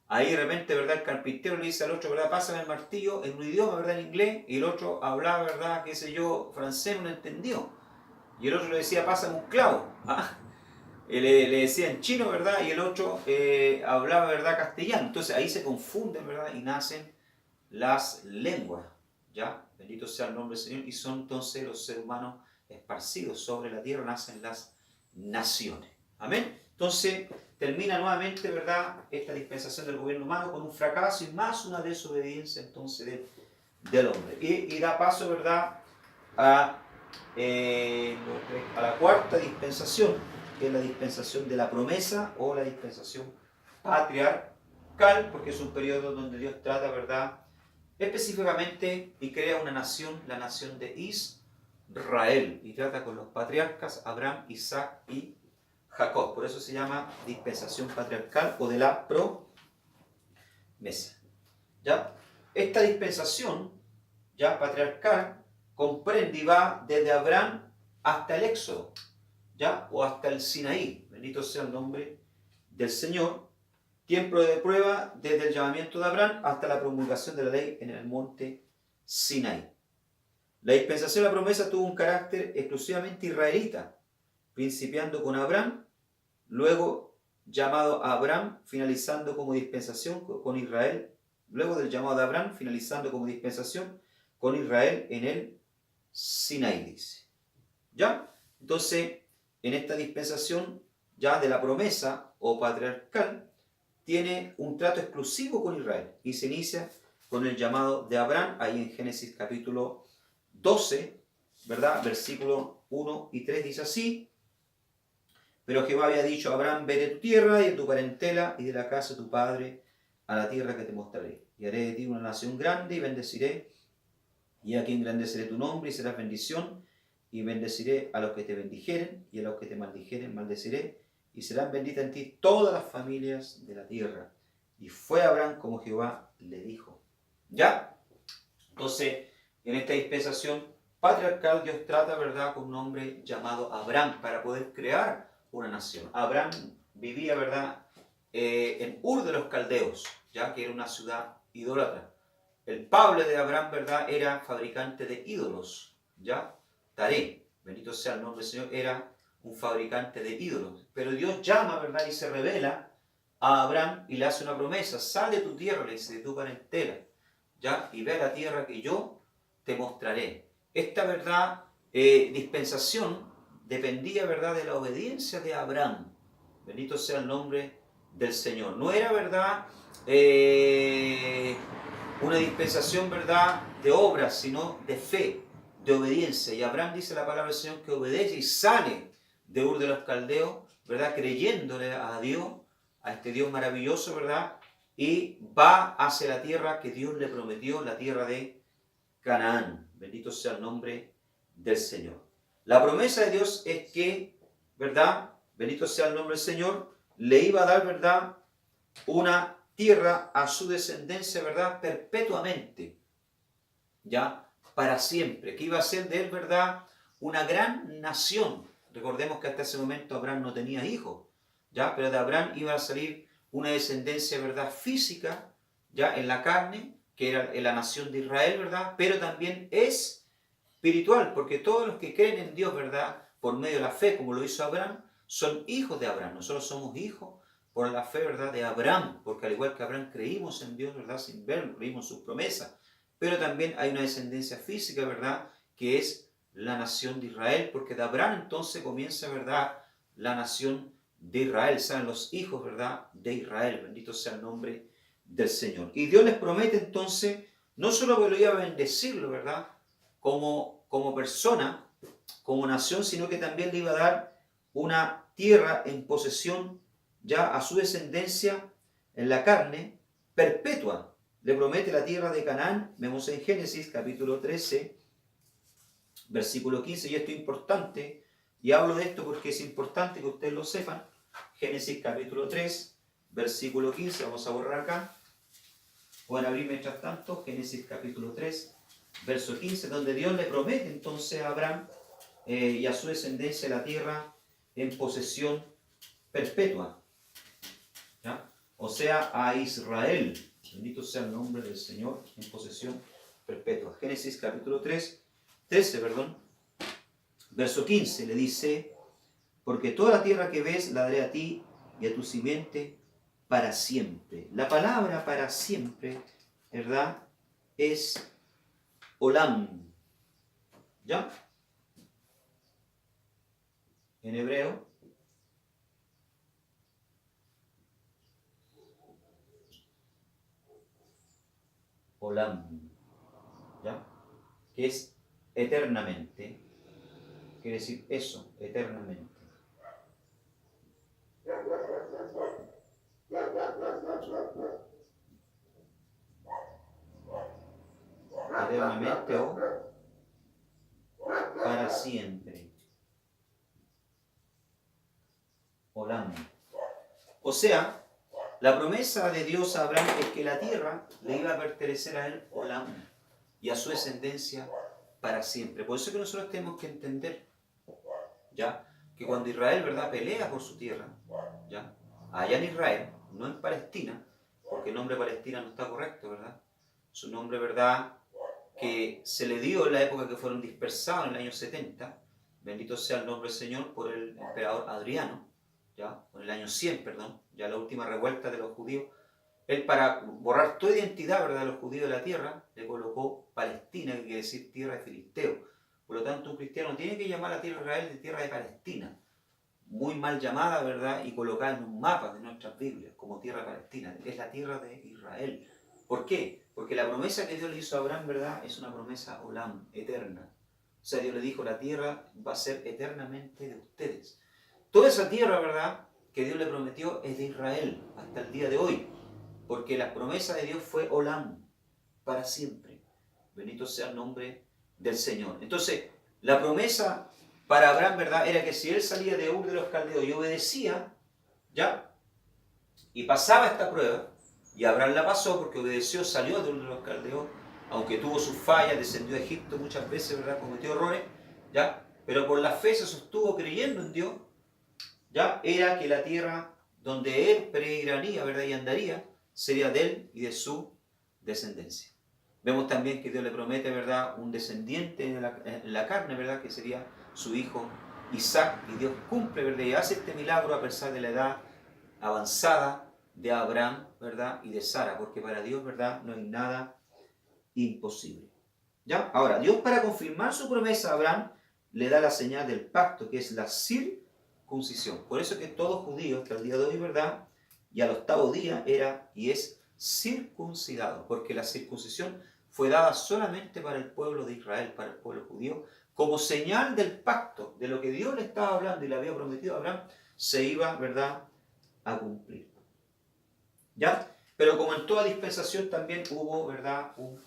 ahí de repente, ¿verdad?, el carpintero le dice al otro, ¿verdad?, pásame el martillo en un idioma, ¿verdad?, en inglés, y el otro hablaba, ¿verdad?, qué sé yo, francés, no lo entendió. Y el otro le decía, pásame un clavo, ¿ah? le decía en chino, ¿verdad? Y el otro hablaba, ¿verdad? Castellano. Entonces ahí se confunden, ¿verdad? Y nacen las lenguas, ¿ya? Bendito sea el nombre del Señor. Y son entonces los seres humanos esparcidos sobre la tierra, nacen las naciones. Amén. Entonces termina nuevamente, ¿verdad? Esta dispensación del gobierno humano con un fracaso y más una desobediencia entonces del hombre. Y da paso, ¿verdad? A la cuarta dispensación, que es la dispensación de la promesa o la dispensación patriarcal, porque es un periodo donde Dios trata, ¿verdad? Específicamente y crea una nación, la nación de Israel, y trata con los patriarcas Abraham, Isaac y Jacob. Por eso se llama dispensación patriarcal o de la promesa. ¿Ya? Esta dispensación ya patriarcal comprende y va desde Abraham hasta el Éxodo, ¿ya? O hasta el Sinaí. Bendito sea el nombre del Señor. Tiempo de prueba desde el llamamiento de Abraham hasta la promulgación de la ley en el monte Sinaí. La dispensación de la promesa tuvo un carácter exclusivamente israelita, principiando con Abraham, luego llamado a Abraham, finalizando como dispensación con Israel, luego del llamado de Abraham, finalizando como dispensación con Israel en el Sinaí, dice. ¿Ya? Entonces, en esta dispensación ya de la promesa o patriarcal, tiene un trato exclusivo con Israel y se inicia con el llamado de Abraham, ahí en Génesis capítulo 12, ¿verdad? Versículos 1 y 3 dice así: pero Jehová había dicho a Abraham, ve de tu tierra y de tu parentela y de la casa de tu padre a la tierra que te mostraré. Y haré de ti una nación grande y bendeciré, y aquí engrandeceré tu nombre y serás bendición, y bendeciré a los que te bendijeren, y a los que te maldijeren maldeciré, y serán benditas en ti todas las familias de la tierra. Y fue Abraham como Jehová le dijo. ¿Ya? Entonces, en esta dispensación patriarcal, Dios trata, ¿verdad?, con un hombre llamado Abraham para poder crear una nación. Abraham vivía, ¿verdad?, en Ur de los Caldeos, ya que era una ciudad idólatra. El padre de Abraham, ¿verdad?, era fabricante de ídolos, ¿ya? Taré, bendito sea el nombre del Señor, era un fabricante de ídolos. Pero Dios llama, ¿verdad?, y se revela a Abraham y le hace una promesa: sal de tu tierra, le dice, de tu parentela, ¿ya? Y ve a la tierra que yo te mostraré. Esta, ¿verdad?, dispensación dependía, ¿verdad?, de la obediencia de Abraham. Bendito sea el nombre del Señor. No era, ¿verdad?, una dispensación, ¿verdad?, de obras, sino de fe, de obediencia. Y Abraham, dice la palabra del Señor, que obedece y sale de Ur de los Caldeos, ¿verdad?, creyéndole a Dios, a este Dios maravilloso, ¿verdad?, y va hacia la tierra que Dios le prometió, la tierra de Canaán. Bendito sea el nombre del Señor. La promesa de Dios es que, ¿verdad?, bendito sea el nombre del Señor, le iba a dar, ¿verdad?, una tierra a su descendencia, ¿verdad?, perpetuamente, ya, para siempre, que iba a ser de él, ¿verdad?, una gran nación. Recordemos que hasta ese momento Abraham no tenía hijos, ya, pero de Abraham iba a salir una descendencia, ¿verdad?, física, ya, en la carne, que era la nación de Israel, ¿verdad?, pero también es espiritual, porque todos los que creen en Dios, ¿verdad?, por medio de la fe, como lo hizo Abraham, son hijos de Abraham. Nosotros somos hijos por la fe, ¿verdad?, de Abraham, porque al igual que Abraham creímos en Dios, ¿verdad?, sin verlo, creímos sus promesas. Pero también hay una descendencia física, ¿verdad?, que es la nación de Israel, porque de Abraham entonces comienza, ¿verdad?, la nación de Israel, sean los hijos, ¿verdad?, de Israel. Bendito sea el nombre del Señor. Y Dios les promete entonces, no solo que lo iba a bendecirlo, ¿verdad?, como persona, como nación, sino que también le iba a dar una tierra en posesión ya a su descendencia en la carne perpetua. Le promete la tierra de Canaán. Vemos en Génesis capítulo 13, versículo 15, y esto es importante, y hablo de esto porque es importante que ustedes lo sepan. Génesis capítulo 3, versículo 15, vamos a borrar acá. Pueden abrir mientras tanto, Génesis capítulo 3, verso 15, donde Dios le promete entonces a Abraham y a su descendencia la tierra en posesión perpetua, ¿ya? O sea, a Israel. Bendito sea el nombre del Señor, en posesión perpetua. Génesis capítulo 13, verso 15, le dice: porque toda la tierra que ves la daré a ti y a tu simiente para siempre. La palabra para siempre, ¿verdad?, es olam. ¿Ya? En hebreo. Olam. ¿Ya? Que es eternamente. Quiere decir eso, eternamente. Eternamente o para siempre. Olam. O sea, la promesa de Dios a Abraham es que la tierra le iba a pertenecer a él, olam, y a su descendencia para siempre. Por eso es que nosotros tenemos que entender, ¿ya?, que cuando Israel, ¿verdad?, pelea por su tierra, ¿ya?, allá en Israel, no en Palestina, porque el nombre Palestina no está correcto, ¿verdad? Su nombre, ¿verdad?, que se le dio en la época que fueron dispersados en el año 70, bendito sea el nombre del Señor, por el emperador Adriano, ¿ya?, en el año 100, perdón, ya la última revuelta de los judíos. Él, para borrar toda identidad, ¿verdad?, de los judíos de la tierra, le colocó Palestina, que quiere decir tierra de filisteos. Por lo tanto, un cristiano tiene que llamar a la tierra de Israel de tierra de Palestina, muy mal llamada, ¿verdad?, y colocada en un mapa de nuestras Biblias como tierra de Palestina. Es la tierra de Israel. ¿Por qué? Porque la promesa que Dios le hizo a Abraham, ¿verdad?, es una promesa olam, eterna. O sea, Dios le dijo, la tierra va a ser eternamente de ustedes. Toda esa tierra, ¿verdad?, que Dios le prometió es de Israel hasta el día de hoy. Porque la promesa de Dios fue olam, para siempre. Bendito sea el nombre del Señor. Entonces, la promesa para Abraham, ¿verdad?, era que si él salía de Ur de los Caldeos y obedecía, ¿ya?, y pasaba esta prueba, y Abraham la pasó porque obedeció, salió de Ur de los Caldeos, aunque tuvo sus fallas, descendió a Egipto muchas veces, ¿verdad?, cometió errores, ¿ya?, pero por la fe se sostuvo creyendo en Dios, ¿ya?, era que la tierra donde él peregrinaría, ¿verdad?, y andaría, sería de él y de su descendencia. Vemos también que Dios le promete, ¿verdad?, un descendiente en la carne, ¿verdad?, que sería su hijo Isaac, y Dios cumple, ¿verdad?, y hace este milagro a pesar de la edad avanzada de Abraham, ¿verdad?, y de Sara, porque para Dios, ¿verdad?, no hay nada imposible. ¿Ya? Ahora, Dios, para confirmar su promesa a Abraham, le da la señal del pacto, que es la circuncisión. Por eso es que todo judío hasta el día de hoy, ¿verdad?, y al octavo día era y es circuncidado, porque la circuncisión fue dada solamente para el pueblo de Israel, para el pueblo judío, como señal del pacto, de lo que Dios le estaba hablando y le había prometido a Abraham, se iba, ¿verdad?, a cumplir. ¿Ya? Pero como en toda dispensación también hubo, ¿verdad?, un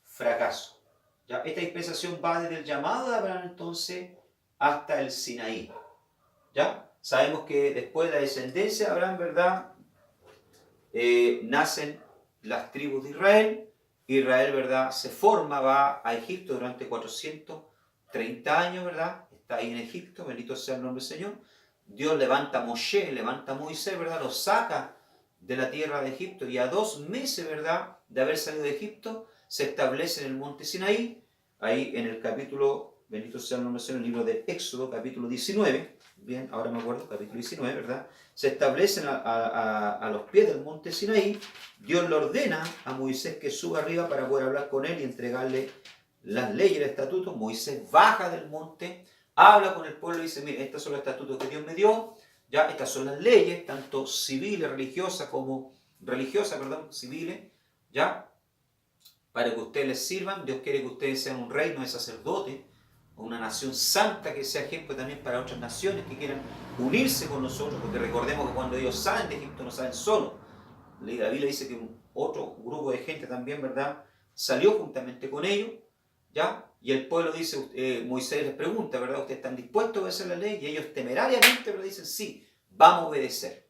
fracaso. ¿Ya? Esta dispensación va desde el llamado de Abraham entonces hasta el Sinaí. ¿Ya? Sabemos que después de la descendencia de Abraham, ¿verdad?, nacen las tribus de Israel. Israel, ¿verdad?, se forma, va a Egipto durante 430 años, ¿verdad? Está ahí en Egipto, bendito sea el nombre del Señor. Dios levanta a Moshe, levanta a Moisés, ¿verdad?, lo saca de la tierra de Egipto, y a 2 meses, ¿verdad?, de haber salido de Egipto, se establece en el monte Sinaí, ahí en el capítulo, bendito sea el nombre del Señor, el libro de Éxodo, capítulo 19, bien, ahora me acuerdo, capítulo 19, ¿verdad?, se establecen a los pies del monte Sinaí. Dios le ordena a Moisés que suba arriba para poder hablar con él y entregarle las leyes y el estatuto. Moisés baja del monte, habla con el pueblo y dice, mire, estos son los estatutos que Dios me dio, ya, estas son las leyes, tanto civiles, religiosas como civiles, ya, para que ustedes les sirvan. Dios quiere que ustedes sean un reino de sacerdotes, una nación santa, que sea ejemplo también para otras naciones que quieran unirse con nosotros, porque recordemos que cuando ellos salen de Egipto no salen solos. La Biblia dice que otro grupo de gente también, ¿verdad?, salió juntamente con ellos, ¿ya? Y el pueblo dice, Moisés les pregunta, ¿verdad?, ¿ustedes están dispuestos a obedecer la ley? Y ellos temerariamente, ¿verdad?, dicen, sí, vamos a obedecer,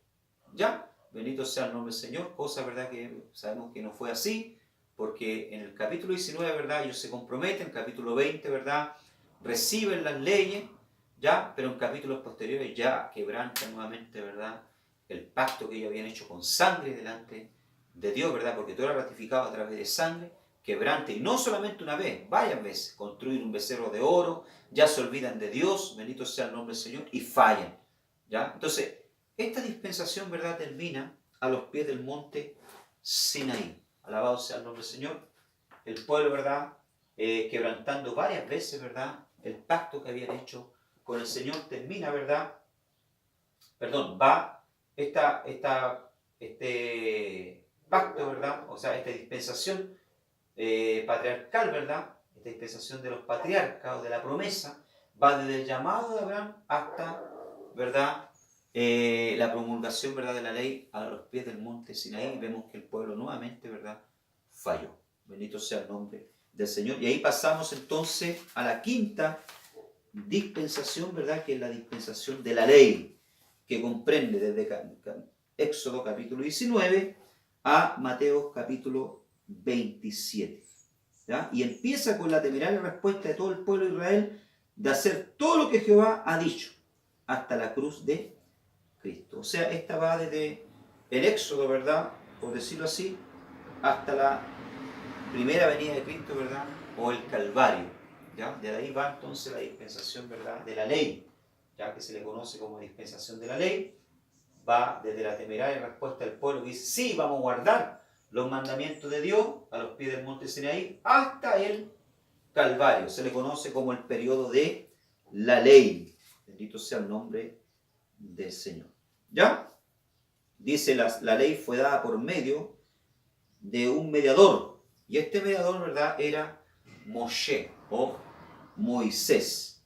¿ya? Bendito sea el nombre del Señor, cosa, ¿verdad?, que sabemos que no fue así, porque en el capítulo 19, ¿verdad?, ellos se comprometen, en el capítulo 20, ¿verdad?, reciben las leyes, ¿ya? Pero en capítulos posteriores ya quebrantan nuevamente, ¿verdad?, el pacto que ellos habían hecho con sangre delante de Dios, ¿verdad?, porque todo era ratificado a través de sangre. Quebrante, y no solamente una vez, varias veces, construyen un becerro de oro, ya se olvidan de Dios, bendito sea el nombre del Señor, y fallan. ¿Ya? Entonces, esta dispensación, ¿verdad?, termina a los pies del monte Sinaí. Alabado sea el nombre del Señor. El pueblo, ¿verdad?, quebrantando varias veces, ¿verdad?, el pacto que habían hecho con el Señor, termina, ¿verdad? Va este pacto, ¿verdad? O sea, esta dispensación patriarcal, ¿verdad? Esta dispensación de los patriarcas o de la promesa, va desde el llamado de Abraham hasta, ¿verdad?, la promulgación, ¿verdad?, de la ley a los pies del monte Sinaí. Vemos que el pueblo nuevamente, ¿verdad?, falló. Bendito sea el nombre del Señor. Y ahí pasamos entonces a la quinta dispensación, ¿verdad?, que es la dispensación de la ley, que comprende desde Éxodo capítulo 19 a Mateo capítulo 27. ¿Ya? Y empieza con la temeraria respuesta de todo el pueblo de Israel de hacer todo lo que Jehová ha dicho, hasta la cruz de Cristo. O sea, esta va desde el Éxodo, ¿verdad?, por decirlo así, hasta la primera venida de Cristo, ¿verdad?, o el Calvario. ¿Ya? De ahí va entonces la dispensación, ¿verdad?, de la ley, ya que se le conoce como dispensación de la ley. Va desde la temeraria respuesta del pueblo que dice, sí, vamos a guardar los mandamientos de Dios a los pies del monte Sinaí, hasta el Calvario. Se le conoce como el periodo de la ley. Bendito sea el nombre del Señor. ¿Ya? Dice, la ley fue dada por medio de un mediador. Y este mediador, ¿verdad?, era Moshe o Moisés.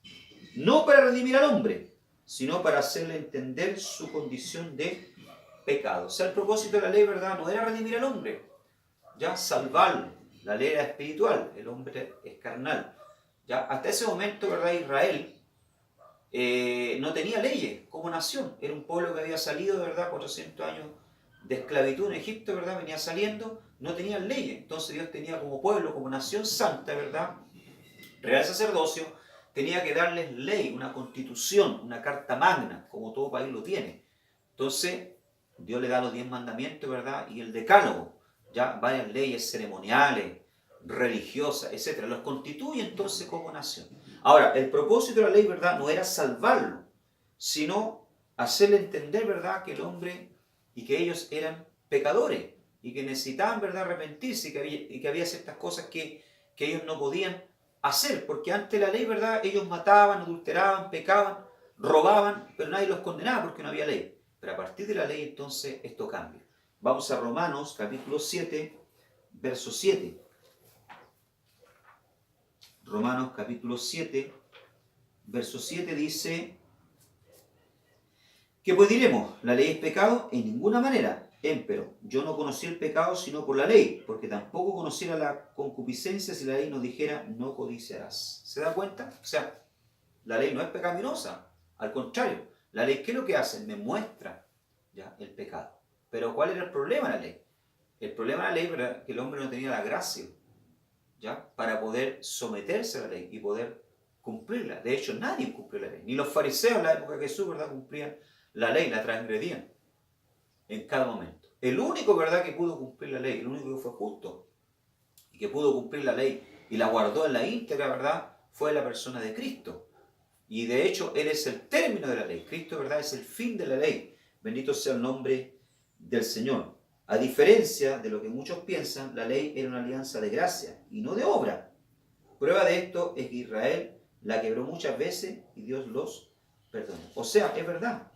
No para redimir al hombre, sino para hacerle entender su condición de pecado. O sea, el propósito de la ley, ¿verdad?, no era redimir al hombre, ya salvarlo. La ley era espiritual, el hombre es carnal. Ya hasta ese momento, ¿verdad?, Israel no tenía leyes como nación. Era un pueblo que había salido, ¿verdad?, 400 años de esclavitud en Egipto, ¿verdad?, venía saliendo, no tenían leyes. Entonces Dios tenía como pueblo, como nación santa, ¿verdad?, real sacerdocio, tenía que darles ley, una constitución, una carta magna, como todo país lo tiene. Entonces, Dios le da los 10 mandamientos, ¿verdad?, y el decálogo, ya varias leyes ceremoniales, religiosas, etc. Los constituye entonces como nación. Ahora, el propósito de la ley, ¿verdad?, no era salvarlo, sino hacerle entender, ¿verdad?, que el hombre y que ellos eran pecadores y que necesitaban, ¿verdad?, arrepentirse y que había ciertas cosas que ellos no podían hacer, porque ante la ley, ¿verdad?, ellos mataban, adulteraban, pecaban, robaban, pero nadie los condenaba porque no había ley. Pero a partir de la ley, entonces, esto cambia. Vamos a Romanos, capítulo 7, verso 7. Romanos, capítulo 7, verso 7 dice, ¿qué pues diremos? ¿La ley es pecado? En ninguna manera. Empero, yo no conocí el pecado sino por la ley, porque tampoco conociera la concupiscencia si la ley nos dijera, no codiciarás. ¿Se da cuenta? O sea, la ley no es pecaminosa. Al contrario, la ley, ¿qué es lo que hace? Me muestra ya el pecado. Pero ¿cuál era el problema de la ley? El problema de la ley era que el hombre no tenía la gracia, ¿ya?, para poder someterse a la ley y poder cumplirla. De hecho, nadie cumplió la ley. Ni los fariseos en la época de Jesús, ¿verdad?, cumplían la ley, la transgredían en cada momento. El único, ¿verdad?, que pudo cumplir la ley, el único que fue justo y que pudo cumplir la ley y la guardó en la íntegra, ¿verdad?, fue la persona de Cristo. Y de hecho, Él es el término de la ley. Cristo, ¿verdad?, es el fin de la ley. Bendito sea el nombre del Señor. A diferencia de lo que muchos piensan, la ley era una alianza de gracia y no de obra. Prueba de esto es que Israel la quebró muchas veces y Dios los perdonó. O sea, es verdad.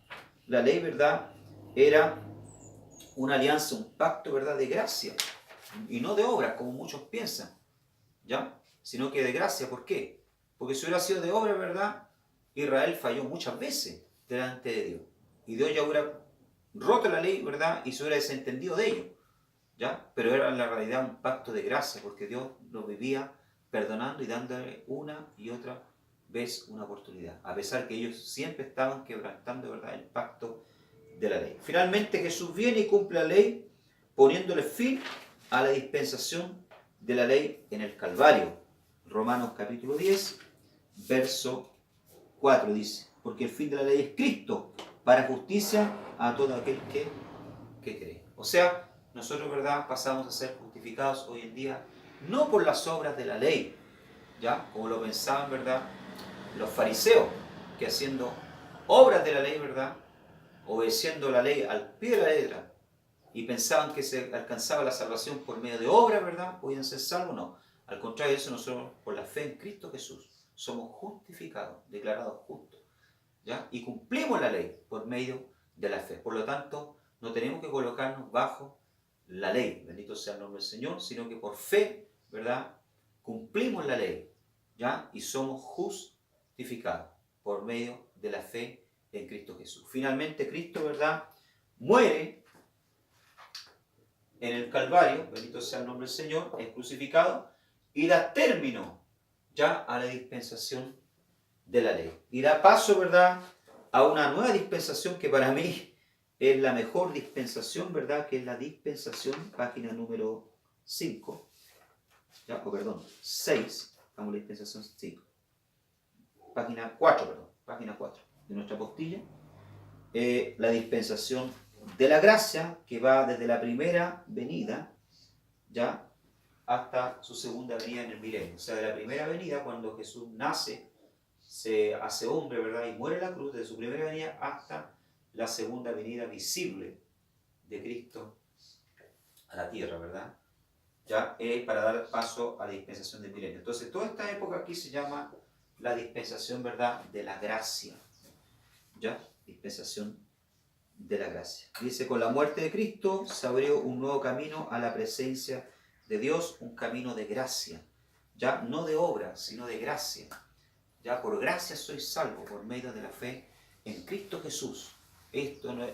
La ley, ¿verdad?, era una alianza, un pacto, ¿verdad?, de gracia y no de obra, como muchos piensan, ¿ya? Sino que de gracia. ¿Por qué? Porque si hubiera sido de obra, ¿verdad?, Israel falló muchas veces delante de Dios. Y Dios ya hubiera roto la ley, ¿verdad?, y se hubiera desentendido de ello, ¿ya? Pero era en la realidad un pacto de gracia, porque Dios los vivía perdonando y dándole una y otra vez una oportunidad, a pesar que ellos siempre estaban quebrantando, ¿verdad?, el pacto de la ley. Finalmente Jesús viene y cumple la ley, poniéndole fin a la dispensación de la ley en el Calvario. Romanos capítulo 10, verso 4 dice, porque el fin de la ley es Cristo, para justicia a todo aquel que cree. O sea, nosotros, ¿verdad?, pasamos a ser justificados hoy en día no por las obras de la ley, ¿ya?, como lo pensaban, ¿verdad?, los fariseos, que haciendo obras de la ley, ¿verdad?, obedeciendo la ley al pie de la letra, y pensaban que se alcanzaba la salvación por medio de obras, ¿verdad? Podían ser salvos, no. Al contrario de eso, nosotros, por la fe en Cristo Jesús, somos justificados, declarados justos, ¿ya? Y cumplimos la ley por medio de la fe. Por lo tanto, no tenemos que colocarnos bajo la ley, bendito sea el nombre del Señor, sino que por fe, ¿verdad? Cumplimos la ley, ¿ya? Y somos justificados por medio de la fe en Cristo Jesús. Finalmente, Cristo, ¿verdad? Muere en el Calvario, bendito sea el nombre del Señor, es crucificado y da término ya a la dispensación de la ley. Y da paso, ¿verdad?, a una nueva dispensación que para mí es la mejor dispensación, ¿verdad?, que es la dispensación, página número 5, ya, o perdón, 6, vamos a la dispensación 5, página 4, perdón, página 4 de nuestra postilla, la dispensación de la gracia, que va desde la primera venida, ya, hasta su segunda venida en el milenio. O sea, de la primera venida, cuando Jesús nace, se hace hombre, ¿verdad?, y muere en la cruz, desde su primera venida hasta la segunda venida visible de Cristo a la tierra, ¿verdad? Ya, para dar paso a la dispensación del milenio. Entonces, toda esta época aquí se llama la dispensación, ¿verdad?, de la gracia. ¿Ya? Dispensación de la gracia. Dice, con la muerte de Cristo se abrió un nuevo camino a la presencia de Dios, un camino de gracia. Ya, no de obra, sino de gracia. Ya, por gracia sois salvos por medio de la fe en Cristo Jesús. Esto no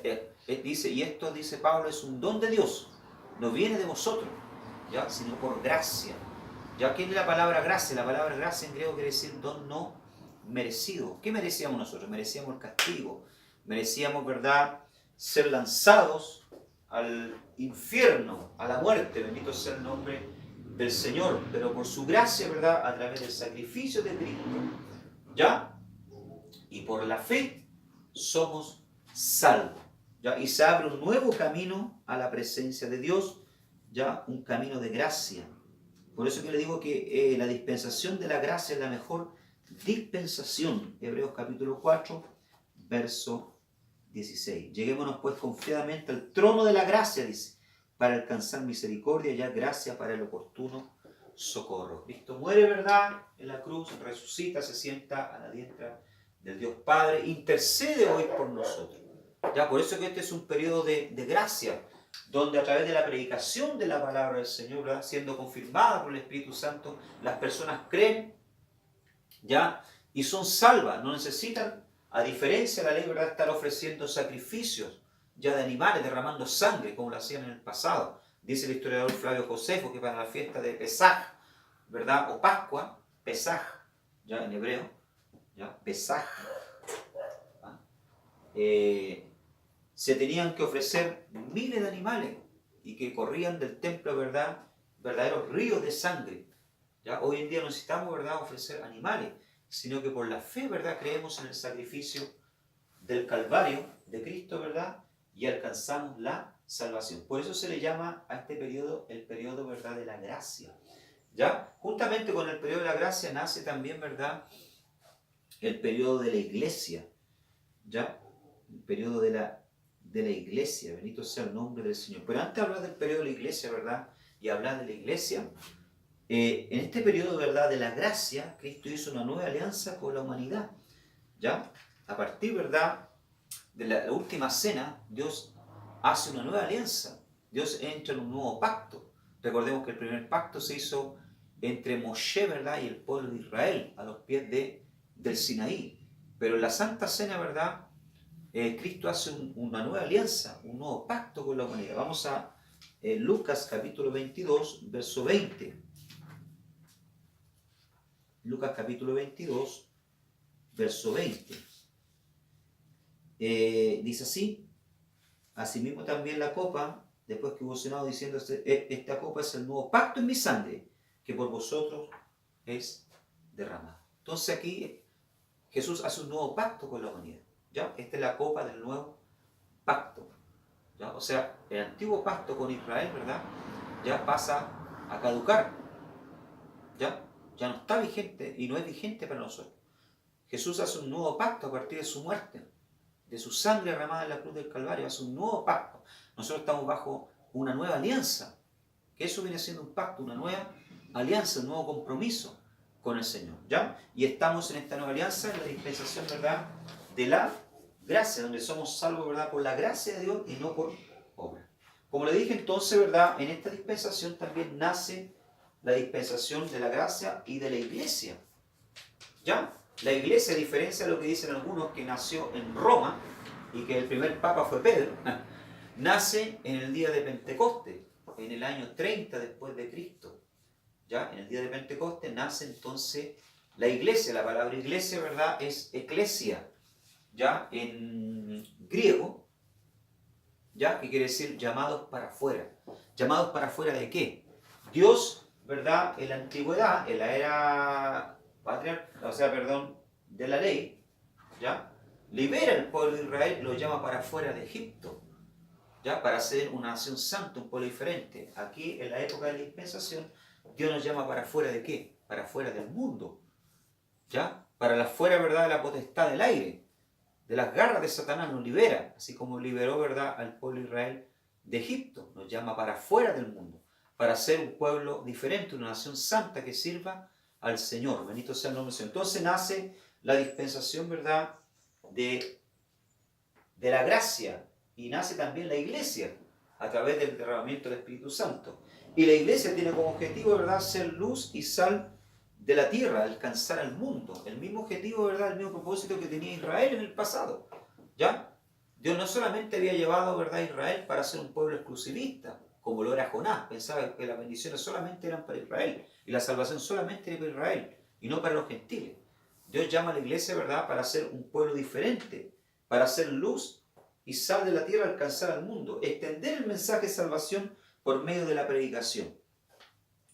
dice, y esto, dice Pablo, es un don de Dios. No viene de vosotros, ya, sino por gracia. Ya, ¿qué es la palabra gracia? La palabra gracia en griego quiere decir don no merecido. ¿Qué merecíamos nosotros? Merecíamos el castigo. Merecíamos, ¿verdad?, ser lanzados al infierno, a la muerte. Bendito sea el nombre del Señor. Pero por su gracia, ¿verdad?, a través del sacrificio de Cristo, ¿ya? Y por la fe somos salvos, ¿ya? Y se abre un nuevo camino a la presencia de Dios, ¿ya? Un camino de gracia. Por eso que le digo que la dispensación de la gracia es la mejor dispensación. Hebreos capítulo 4, verso 16. Lleguémonos pues confiadamente al trono de la gracia, dice, para alcanzar misericordia y hallar gracia para el oportuno socorro. Cristo muere, ¿verdad?, en la cruz, resucita, se sienta a la diestra del Dios Padre, intercede hoy por nosotros. Ya, por eso que este es un periodo de gracia, donde a través de la predicación de la palabra del Señor, ¿verdad?, siendo confirmada por el Espíritu Santo, las personas creen, ¿ya?, y son salvas. No necesitan, a diferencia de la ley, ¿verdad?, estar ofreciendo sacrificios ya de animales, derramando sangre, como lo hacían en el pasado. Dice el historiador Flavio Josefo que para la fiesta de Pesaj, ¿verdad?, o Pascua, Pesaj, ya en hebreo, ya, Pesaj, se tenían que ofrecer miles de animales y que corrían del templo, ¿verdad?, verdaderos ríos de sangre. ¿Ya? Hoy en día no necesitamos, ¿verdad?, ofrecer animales, sino que por la fe, ¿verdad?, creemos en el sacrificio del Calvario de Cristo, ¿verdad?, y alcanzamos la salvación. Por eso se le llama a este periodo el periodo, ¿verdad?, de la gracia. ¿Ya? Juntamente con el periodo de la gracia nace también, ¿verdad?, el periodo de la iglesia. ¿Ya? El periodo de la iglesia. Bendito sea el nombre del Señor. Pero antes de hablar del periodo de la iglesia, ¿verdad?, y hablar de la iglesia, en este periodo, ¿verdad?, de la gracia, Cristo hizo una nueva alianza con la humanidad. ¿Ya? A partir, ¿verdad?, de la última cena, Dios hace una nueva alianza. Dios entra en un nuevo pacto. Recordemos que el primer pacto se hizo entre Moshe, ¿verdad?, y el pueblo de Israel, a los pies del Sinaí. Pero en la Santa Cena, ¿verdad?, Cristo hace una nueva alianza, un nuevo pacto con la humanidad. Vamos a Lucas capítulo 22, verso 20. Lucas capítulo 22, verso 20. Dice así: asimismo también la copa, después que hubo cenado, diciendo, esta copa es el nuevo pacto en mi sangre, que por vosotros es derramada. Entonces aquí Jesús hace un nuevo pacto con la humanidad. ¿Ya? Esta es la copa del nuevo pacto. ¿Ya? O sea, el antiguo pacto con Israel, ¿verdad?, ya pasa a caducar. ¿Ya? Ya no está vigente y no es vigente para nosotros. Jesús hace un nuevo pacto a partir de su muerte. de su sangre derramada en la cruz del Calvario, hace un nuevo pacto. Nosotros estamos bajo una nueva alianza, que eso viene siendo un pacto, una nueva alianza, un nuevo compromiso con el Señor, ¿ya? Y estamos en esta nueva alianza, en la dispensación, ¿verdad?, de la gracia, donde somos salvos, ¿verdad?, por la gracia de Dios y no por obra. Como le dije entonces, ¿verdad?, en esta dispensación también nace la dispensación de la gracia y de la iglesia, ¿ya? La iglesia, a diferencia de lo que dicen algunos, que nació en Roma y que el primer papa fue Pedro, nace en el día de Pentecostés, en el año 30 después de Cristo. ¿Ya? En el día de Pentecostés nace entonces la iglesia. La palabra iglesia, ¿verdad?, es eclesia, ¿ya?, en griego, ¿ya?, que quiere decir llamados para afuera. ¿Llamados para afuera de qué? Dios, ¿verdad?, en la antigüedad, en la era de la ley, ¿ya?, libera al pueblo de Israel y lo llama para afuera de Egipto, ¿ya?, para ser una nación santa, un pueblo diferente. Aquí, en la época de la dispensación, Dios nos llama para afuera de qué? Para afuera del mundo, ¿ya? Para la afuera, ¿verdad?, de la potestad del aire, de las garras de Satanás nos libera, así como liberó, ¿verdad?, al pueblo de Israel de Egipto. Nos llama para afuera del mundo, para ser un pueblo diferente, una nación santa que sirva al Señor. Bendito sea el nombre del Señor. Entonces nace la dispensación, ¿verdad?, de la gracia, y nace también la iglesia a través del derramamiento del Espíritu Santo. Y la iglesia tiene como objetivo, ¿verdad?, ser luz y sal de la tierra, alcanzar al mundo. El mismo objetivo, ¿verdad?, el mismo propósito que tenía Israel en el pasado, ¿ya? Dios no solamente había llevado, ¿verdad?, a Israel para ser un pueblo exclusivista, como lo era Jonás. Pensaba que las bendiciones solamente eran para Israel y la salvación solamente era para Israel y no para los gentiles. Dios llama a la iglesia, ¿verdad?, para ser un pueblo diferente, para ser luz y sal de la tierra, alcanzar al mundo, extender el mensaje de salvación por medio de la predicación,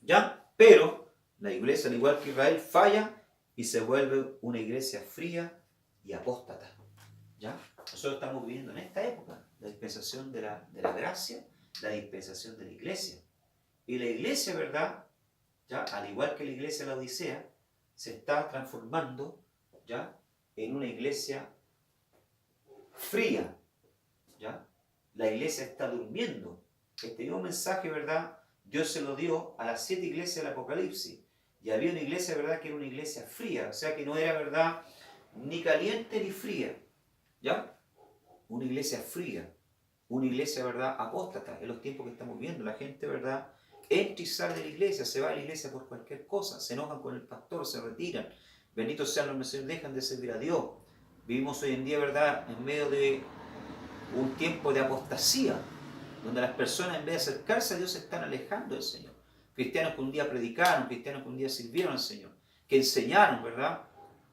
¿ya? Pero la iglesia, al igual que Israel, falla y se vuelve una iglesia fría y apóstata, ¿ya? Nosotros estamos viviendo en esta época la dispensación de la gracia, la dispensación de la iglesia. Y la iglesia, ¿verdad?, ¿ya?, al igual que la iglesia de la Odisea, se está transformando, ¿ya?, en una iglesia fría, ¿ya? La iglesia está durmiendo. Este mismo mensaje, ¿verdad?, Dios se lo dio a las 7 iglesias del Apocalipsis. Y había una iglesia, ¿verdad?, que era una iglesia fría, o sea que no era, ¿verdad?, ni caliente ni fría, ¿ya? Una iglesia fría, una iglesia, ¿verdad?, apóstata. En los tiempos que estamos viendo, la gente, ¿verdad?, entra y sale de la iglesia, se va a la iglesia por cualquier cosa, se enojan con el pastor, se retiran. Bendito sean los mensajeros, dejan de servir a Dios. Vivimos hoy en día, ¿verdad?, en medio de un tiempo de apostasía, donde las personas, en vez de acercarse a Dios, se están alejando del Señor. Cristianos que un día predicaron, cristianos que un día sirvieron al Señor, que enseñaron, ¿verdad?,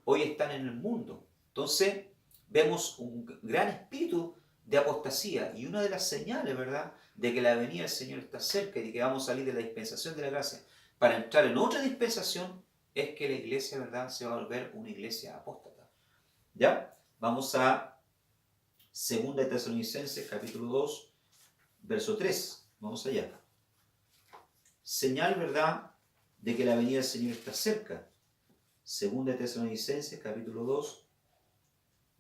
hoy están en el mundo. Entonces, vemos un gran espíritu de apostasía, y una de las señales, ¿verdad?, de que la venida del Señor está cerca y de que vamos a salir de la dispensación de la gracia para entrar en otra dispensación, es que la iglesia, ¿verdad?, se va a volver una iglesia apóstata. ¿Ya? Vamos a 2 de Tesalonicenses, capítulo 2, verso 3. Vamos allá. Señal, ¿verdad?, de que la venida del Señor está cerca. 2 de Tesalonicenses, capítulo 2,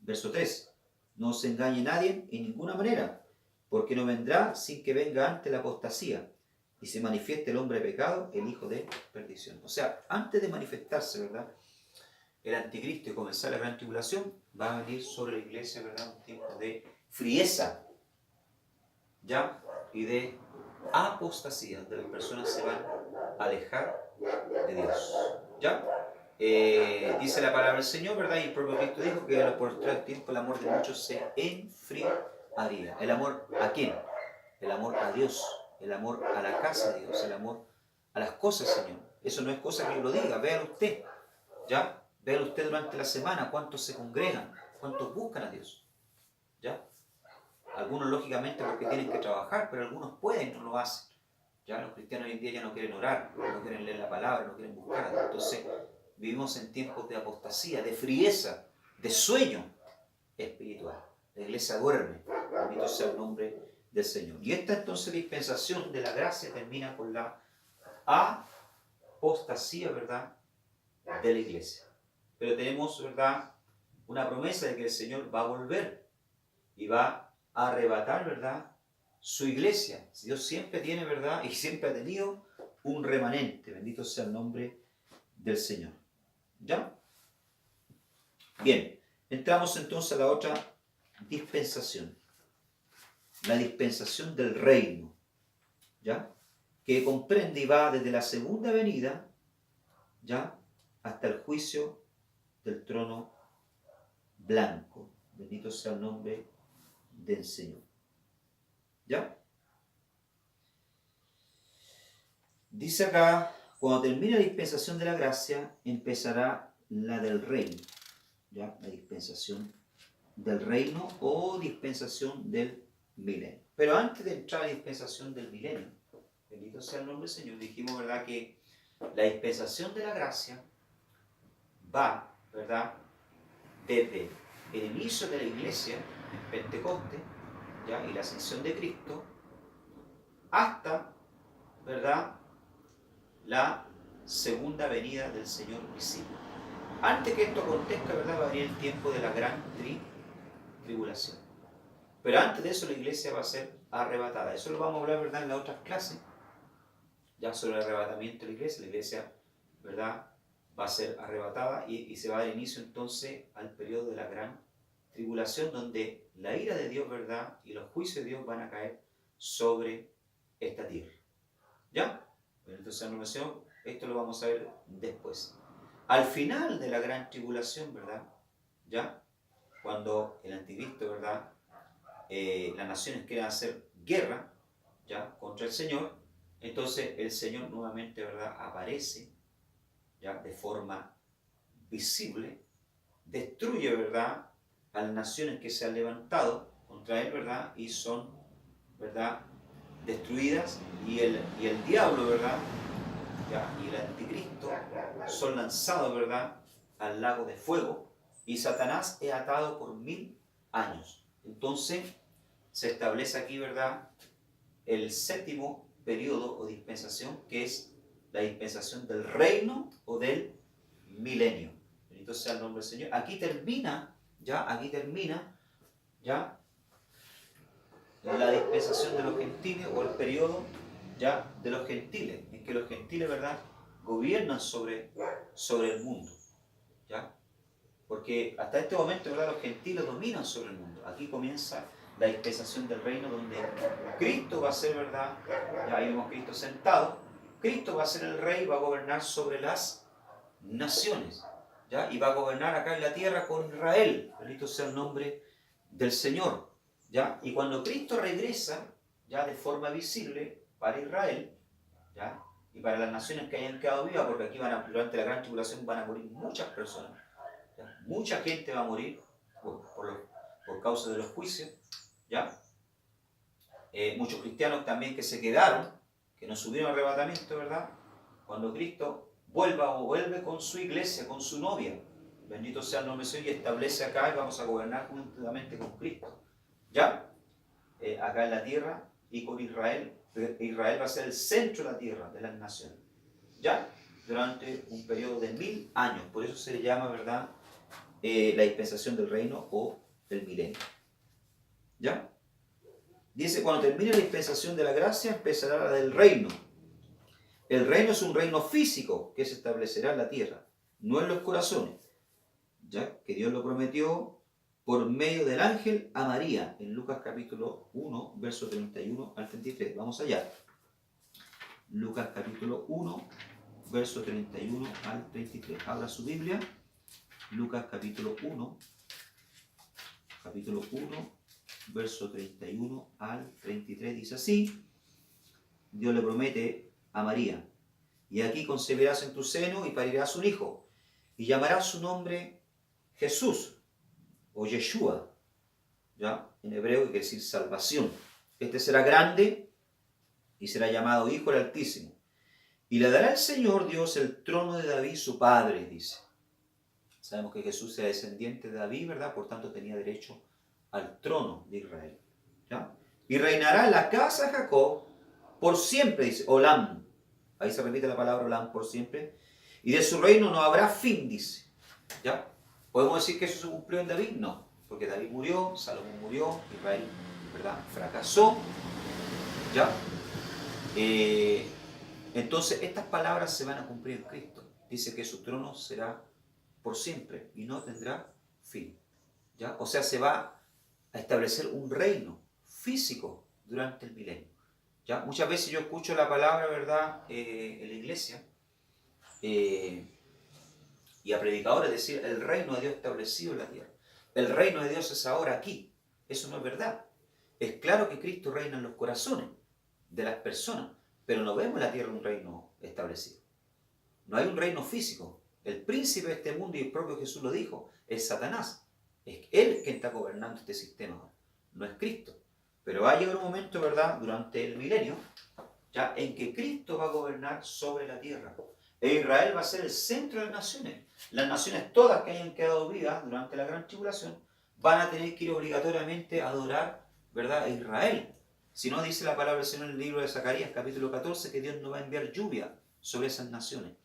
verso 3. No se engañe nadie en ninguna manera, porque no vendrá sin que venga antes la apostasía y se manifieste el hombre de pecado, el hijo de perdición. O sea, antes de manifestarse, ¿verdad?, el anticristo y comenzar la gran tribulación, va a venir sobre la iglesia, ¿verdad?, un tiempo de frieza, ¿ya?, y de apostasía, donde las personas se van a alejar de Dios, ¿ya? Dice la palabra del Señor, ¿verdad?, y el propio Cristo dijo que por el tiempo el amor de muchos se enfriaría. ¿El amor a quién? El amor a Dios, el amor a la casa de Dios, el amor a las cosas del Señor. Eso no es cosa que yo lo diga, véalo usted, ¿ya? Véalo usted durante la semana, cuántos se congregan, cuántos buscan a Dios, ¿ya? Algunos lógicamente porque tienen que trabajar, pero algunos pueden, no lo hacen. Ya los cristianos hoy en día ya no quieren orar, no quieren leer la palabra, no quieren buscar a Dios. Entonces vivimos en tiempos de apostasía, de frieza, de sueño espiritual. La iglesia duerme, bendito sea el nombre del Señor. Y esta entonces dispensación de la gracia termina con la apostasía, ¿verdad?, de la iglesia. Pero tenemos, ¿verdad?, una promesa de que el Señor va a volver. y va a arrebatar, ¿verdad?, su iglesia. Dios siempre tiene, ¿verdad?, y siempre ha tenido un remanente. Bendito sea el nombre del Señor. ¿Ya? Bien, entramos entonces a la otra dispensación. La dispensación del reino. ¿Ya? Que comprende y va desde la segunda venida, ¿ya?, hasta el juicio del trono blanco. Bendito sea el nombre del Señor. ¿Ya? Dice acá, cuando termine la dispensación de la gracia, empezará la del reino. ¿Ya? La dispensación del reino o dispensación del milenio. Pero antes de entrar a la dispensación del milenio, bendito sea el nombre del Señor, dijimos, ¿verdad?, que la dispensación de la gracia va, ¿verdad?, desde el inicio de la iglesia, en Pentecostés, ¿ya?, y la ascensión de Cristo, hasta, ¿verdad?, la segunda venida del Señor visible. Antes que esto acontezca, ¿verdad?, va a venir el tiempo de la gran tribulación. Pero antes de eso la iglesia va a ser arrebatada. Eso lo vamos a hablar, ¿verdad?, en las otras clases, ya sobre el arrebatamiento de la iglesia. La iglesia, ¿verdad?, va a ser arrebatada y se va a dar inicio entonces al periodo de la gran tribulación, donde la ira de Dios, ¿verdad?, y los juicios de Dios van a caer sobre esta tierra. ¿Ya? Pero entonces esto lo vamos a ver después. Al final de la gran tribulación, ¿verdad?, ¿ya?, cuando el anticristo, ¿verdad?, las naciones quieran hacer guerra, ¿ya?, contra el Señor, entonces el Señor nuevamente, ¿verdad?, aparece, ¿ya?, de forma visible, destruye, ¿verdad?, a las naciones que se han levantado contra él, ¿verdad?, y son, ¿verdad?, destruidas, y el diablo, ¿verdad?, ¿ya?, y el anticristo son lanzados, ¿verdad?, al lago de fuego, y Satanás es atado por 1000 años. Entonces se establece aquí, ¿verdad?, el séptimo periodo o dispensación, que es la dispensación del reino o del milenio. Bendito sea el nombre del Señor. Aquí termina, ya, la dispensación de los gentiles, o el periodo, ya, de los gentiles, en que los gentiles, ¿verdad?, gobiernan sobre el mundo, ¿ya? Porque hasta este momento, ¿verdad?, los gentiles dominan sobre el mundo. Aquí comienza la dispensación del reino, donde Cristo va a ser, ¿verdad?, ya ahí vemos a Cristo sentado. Cristo va a ser el rey, va a gobernar sobre las naciones, ¿ya?, y va a gobernar acá en la tierra con Israel. Bendito sea el nombre del Señor, ¿ya? Y cuando Cristo regresa, ya de forma visible para Israel, ¿ya?, y para las naciones que hayan quedado vivas, porque aquí durante la gran tribulación van a morir muchas personas, ¿ya? Mucha gente va a morir por causa de los juicios, ¿ya? Muchos cristianos también que se quedaron, que no subieron al arrebatamiento, ¿verdad?, cuando Cristo vuelve con su iglesia, con su novia. Bendito sea el nombre del Señor, y establece acá, y vamos a gobernar juntamente con Cristo, ¿ya? Acá en la tierra, y con Israel. Israel va a ser el centro de la tierra, de las naciones, ¿ya?, durante un periodo de 1000 años. Por eso se le llama, ¿verdad?, la dispensación del reino o del milenio. ¿Ya? Dice, cuando termine la dispensación de la gracia, empezará la del reino. El reino es un reino físico que se establecerá en la tierra, no en los corazones, ya que Dios lo prometió por medio del ángel a María, en Lucas capítulo 1, verso 31 al 33. Vamos allá. Lucas capítulo 1, verso 31 al 33. Abra su Biblia. Lucas capítulo 1, verso 31 al 33. Dice así: Dios le promete a María: y aquí concebirás en tu seno y parirás un hijo, y llamarás su nombre Jesús, o Yeshua, ¿ya?, en hebreo, que quiere decir salvación. Este será grande y será llamado Hijo del Altísimo, y le dará el Señor Dios el trono de David su padre, dice. Sabemos que Jesús era descendiente de David, ¿verdad? Por tanto tenía derecho al trono de Israel, ¿ya? Y reinará en la casa de Jacob por siempre, dice, Olam. Ahí se repite la palabra Olam, por siempre. Y de su reino no habrá fin, dice, ¿ya? ¿Podemos decir que eso se cumplió en David? No. porque David murió, Salomón murió, Israel, ¿verdad?, fracasó, ¿ya? Entonces estas palabras se van a cumplir en Cristo. Dice que su trono será por siempre y no tendrá fin, ¿ya? O sea, se va a establecer un reino físico durante el milenio, ¿ya? Muchas veces yo escucho la palabra, ¿verdad?, en la iglesia, y a predicadores decir: el reino de Dios establecido en la tierra. El reino de Dios es ahora aquí. Eso no es verdad. Es claro que Cristo reina en los corazones de las personas, pero no vemos en la tierra un reino establecido. No hay un reino físico. El príncipe de este mundo, y el propio Jesús lo dijo, es Satanás. Es él quien está gobernando este sistema, no es Cristo. Pero va a llegar un momento, ¿verdad?, durante el milenio, ya, en que Cristo va a gobernar sobre la tierra. E Israel va a ser el centro de las naciones. Las naciones todas que hayan quedado vivas durante la gran tribulación van a tener que ir obligatoriamente a adorar, ¿verdad?, a Israel. Si no, dice la palabra del Señor en el libro de Zacarías, capítulo 14, que Dios no va a enviar lluvia sobre esas naciones.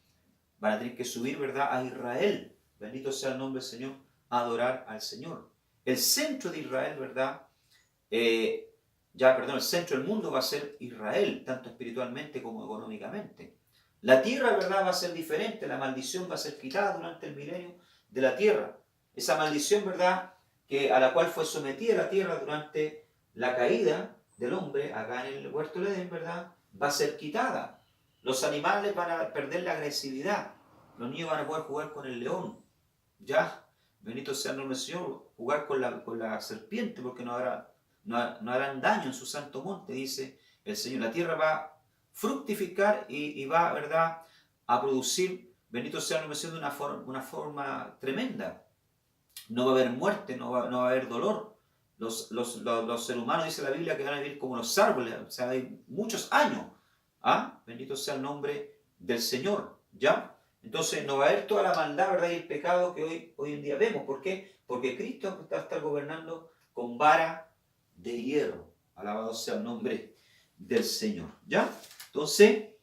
Van a tener que subir, ¿verdad?, a Israel. Bendito sea el nombre del Señor, a adorar al Señor. El centro de Israel, ¿verdad?, el centro del mundo va a ser Israel, tanto espiritualmente como económicamente. La tierra, ¿verdad?, va a ser diferente. La maldición va a ser quitada durante el milenio de la tierra. Esa maldición, ¿verdad?, a la cual fue sometida la tierra durante la caída del hombre, acá en el huerto de Edén, ¿verdad?, va a ser quitada. Los animales van a perder la agresividad. Los niños van a poder jugar con el león. Ya, bendito sea el nombre del Señor, jugar con la serpiente, porque no harán daño en su santo monte, dice el Señor. La tierra va a fructificar y va, ¿verdad?, a producir, bendito sea el nombre del Señor, de una forma tremenda. No va a haber muerte, no va a haber dolor. Los seres humanos, dice la Biblia, que van a vivir como los árboles, o sea, hay muchos años. ¿Ah? Bendito sea el nombre del Señor, ¿ya? Entonces no va a haber toda la maldad, ¿verdad?, y el pecado que hoy en día vemos. ¿Por qué? Porque Cristo va a estar gobernando con vara de hierro. Alabado sea el nombre del Señor, ¿ya? Entonces,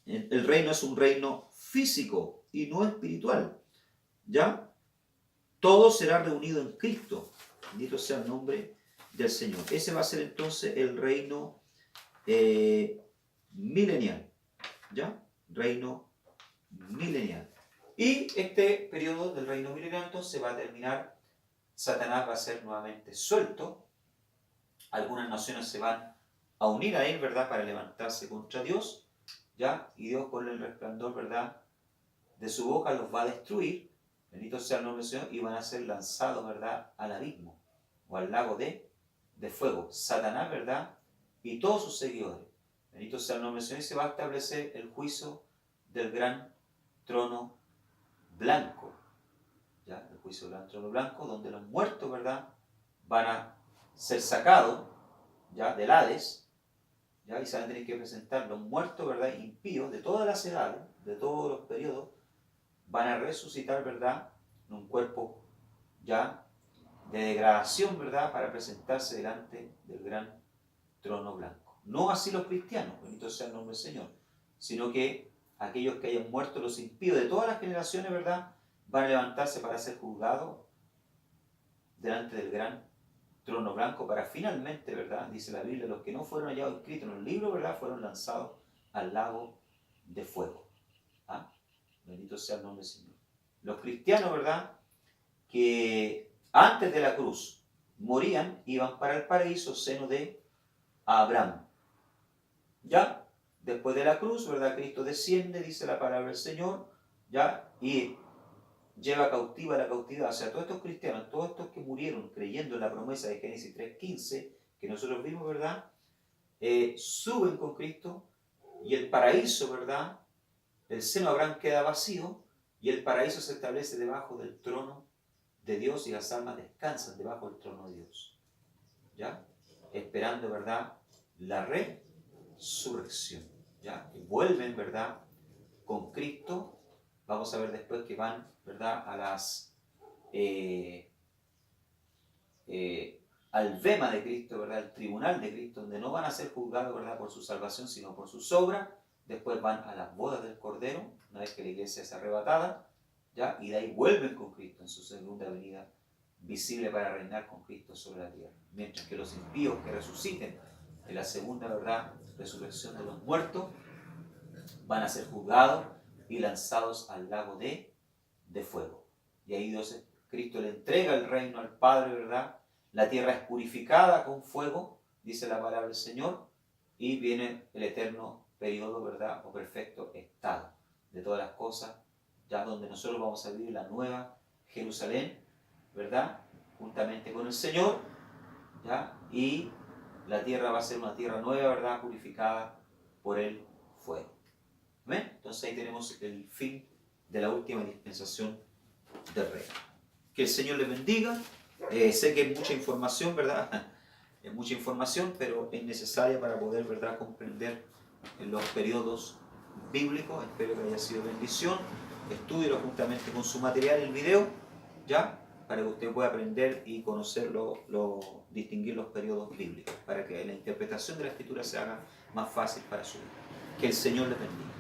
el reino es un reino físico y no espiritual, ¿ya? Todo será reunido en Cristo. Bendito sea el nombre del Señor. Ese va a ser entonces el reino milenial, ¿ya? Reino milenial. Y este periodo del reino milenial entonces va a terminar. Satanás va a ser nuevamente suelto. Algunas naciones se van a unir a él, ¿verdad?, para levantarse contra Dios, ¿ya? Y Dios, con el resplandor, ¿verdad?, de su boca los va a destruir. Bendito sea el nombre del Señor. Y van a ser lanzados, ¿verdad?, al abismo o al lago de fuego. Satanás, ¿verdad?, y todos sus seguidores. Bendito sea el nombre del Señor. Y se va a establecer el juicio del gran trono blanco. ¿Ya? El juicio del gran trono blanco, donde los muertos, ¿verdad?, van a ser sacados, ¿ya?, del Hades, ¿ya? Y se van a tener que presentar los muertos, ¿verdad?, impíos de todas las edades, de todos los periodos, van a resucitar, ¿verdad?, en un cuerpo ya de degradación, ¿verdad?, para presentarse delante del gran trono blanco. No así los cristianos, bendito sea el nombre del Señor, sino que aquellos que hayan muerto, los impíos de todas las generaciones, ¿verdad?, van a levantarse para ser juzgados delante del gran trono blanco, para finalmente, ¿verdad?, dice la Biblia, los que no fueron hallados escritos en el libro, ¿verdad?, fueron lanzados al lago de fuego. ¿Ah? Bendito sea el nombre del Señor. Los cristianos, ¿verdad?, que antes de la cruz morían, iban para el paraíso, seno de Abraham. ¿Ya? Después de la cruz, ¿verdad?, Cristo desciende, dice la palabra del Señor, ¿ya?, y lleva cautiva la cautividad. O sea, todos estos cristianos, todos estos que murieron creyendo en la promesa de Génesis 3:15, que nosotros vimos, ¿verdad?, suben con Cristo, y el paraíso, ¿verdad?, el seno de Abraham queda vacío, y el paraíso se establece debajo del trono de Dios, y las almas descansan debajo del trono de Dios, ¿ya?, esperando, ¿verdad?, la resurrección, ¿ya?, que vuelven, ¿verdad?, con Cristo. Vamos a ver después que van, ¿verdad?, a las al bema de Cristo, ¿verdad?, al tribunal de Cristo, donde no van a ser juzgados, ¿verdad?, por su salvación, sino por sus obras. Después van a las bodas del Cordero, una vez que la iglesia es arrebatada, ¿ya?, y de ahí vuelven con Cristo en su segunda venida visible para reinar con Cristo sobre la tierra. Mientras que los impíos que resuciten en la segunda, ¿verdad?, resurrección de los muertos, van a ser juzgados y lanzados al lago de fuego. Y ahí Cristo le entrega el reino al Padre, ¿verdad? La tierra es purificada con fuego, dice la palabra del Señor, y viene el eterno periodo, ¿verdad?, o perfecto estado de todas las cosas, ya donde nosotros vamos a vivir la nueva Jerusalén, ¿verdad?, juntamente con el Señor, ¿ya? Y la tierra va a ser una tierra nueva, ¿verdad?, purificada por el fuego. ¿Ven? Entonces ahí tenemos el fin de la última dispensación del reino. Que el Señor les bendiga. Sé que es mucha información, ¿verdad? Es mucha información, pero es necesaria para poder, ¿verdad?, comprender los periodos bíblicos. Espero que haya sido bendición. Estúdielo juntamente con su material, el video, ¿ya? Para que usted pueda aprender y conocer, distinguir los periodos bíblicos, para que la interpretación de la Escritura se haga más fácil para su vida. Que el Señor les bendiga.